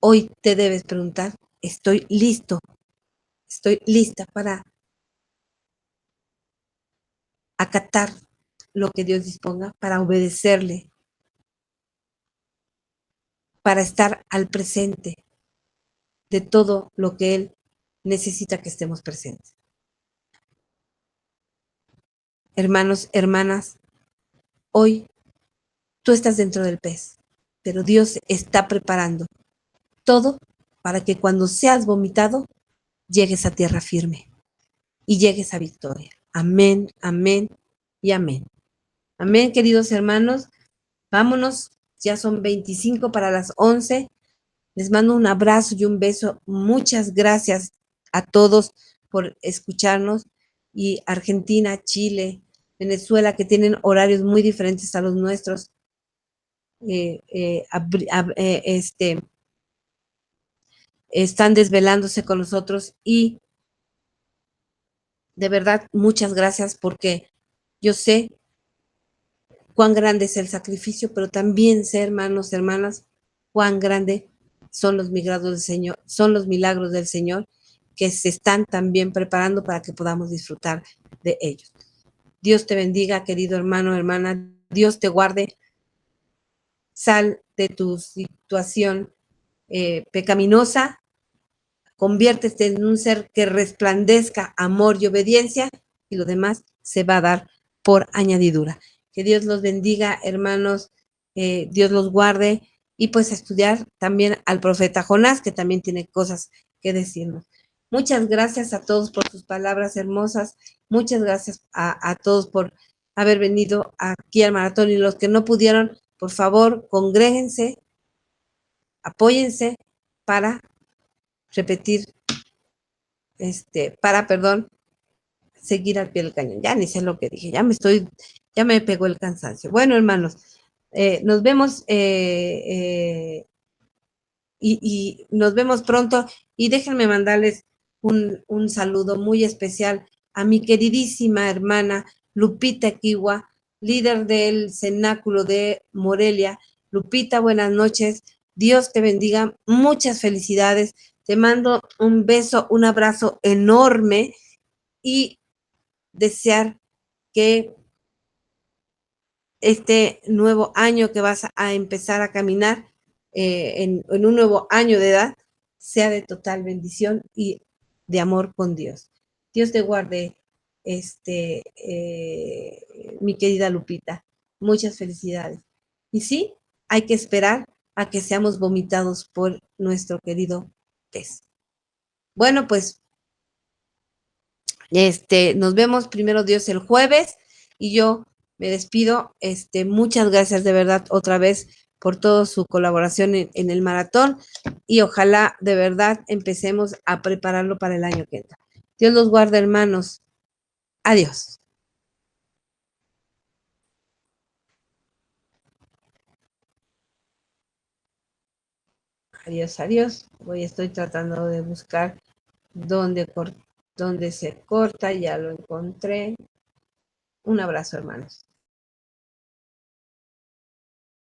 Hoy te debes preguntar, ¿estoy listo? ¿Estoy lista para acatar lo que Dios disponga, para obedecerle para estar al presente de todo lo que Él necesita que estemos presentes. Hermanos, hermanas, hoy tú estás dentro del pez, pero Dios está preparando todo para que cuando seas vomitado, llegues a tierra firme y llegues a victoria. Amén, amén y amén. Amén, queridos hermanos. Vámonos, ya son 25 para las 11. Les mando un abrazo y un beso. Muchas gracias a todos por escucharnos. Y Argentina, Chile, Venezuela, que tienen horarios muy diferentes a los nuestros, están desvelándose con nosotros y de verdad muchas gracias, porque yo sé cuán grande es el sacrificio, pero también sé, hermanos, hermanas, cuán grande son los milagros del Señor, que se están también preparando para que podamos disfrutar de ellos. Dios te bendiga, querido hermano, hermana. Dios te guarde. Sal de tu situación pecaminosa, conviértete en un ser que resplandezca amor y obediencia, y lo demás se va a dar por añadidura. Que Dios los bendiga, hermanos, Dios los guarde, y pues estudiar también al profeta Jonás, que también tiene cosas que decirnos. Muchas gracias a todos por sus palabras hermosas. Muchas gracias a todos por haber venido aquí al maratón, y los que no pudieron, por favor, congréguense, apóyense para repetir, seguir al pie del cañón. Ya ni sé lo que dije, ya me pegó el cansancio. Bueno, hermanos, nos vemos y nos vemos pronto, y déjenme mandarles un saludo muy especial a mi queridísima hermana Lupita Kiwa, líder del cenáculo de Morelia. Lupita, buenas noches. Dios te bendiga. Muchas felicidades. Te mando un beso, un abrazo enorme, y desear que este nuevo año que vas a empezar a caminar en un nuevo año de edad sea de total bendición y de amor con Dios. Dios te guarde, mi querida Lupita. Muchas felicidades. Y sí, hay que esperar a que seamos vomitados por nuestro querido pez. Bueno, pues nos vemos primero Dios el jueves, y yo me despido. Muchas gracias de verdad otra vez por toda su colaboración en el maratón, y ojalá de verdad empecemos a prepararlo para el año que entra. Dios los guarde, hermanos. Adiós. Adiós, adiós. Estoy tratando de buscar dónde se corta. Ya lo encontré. Un abrazo, hermanos.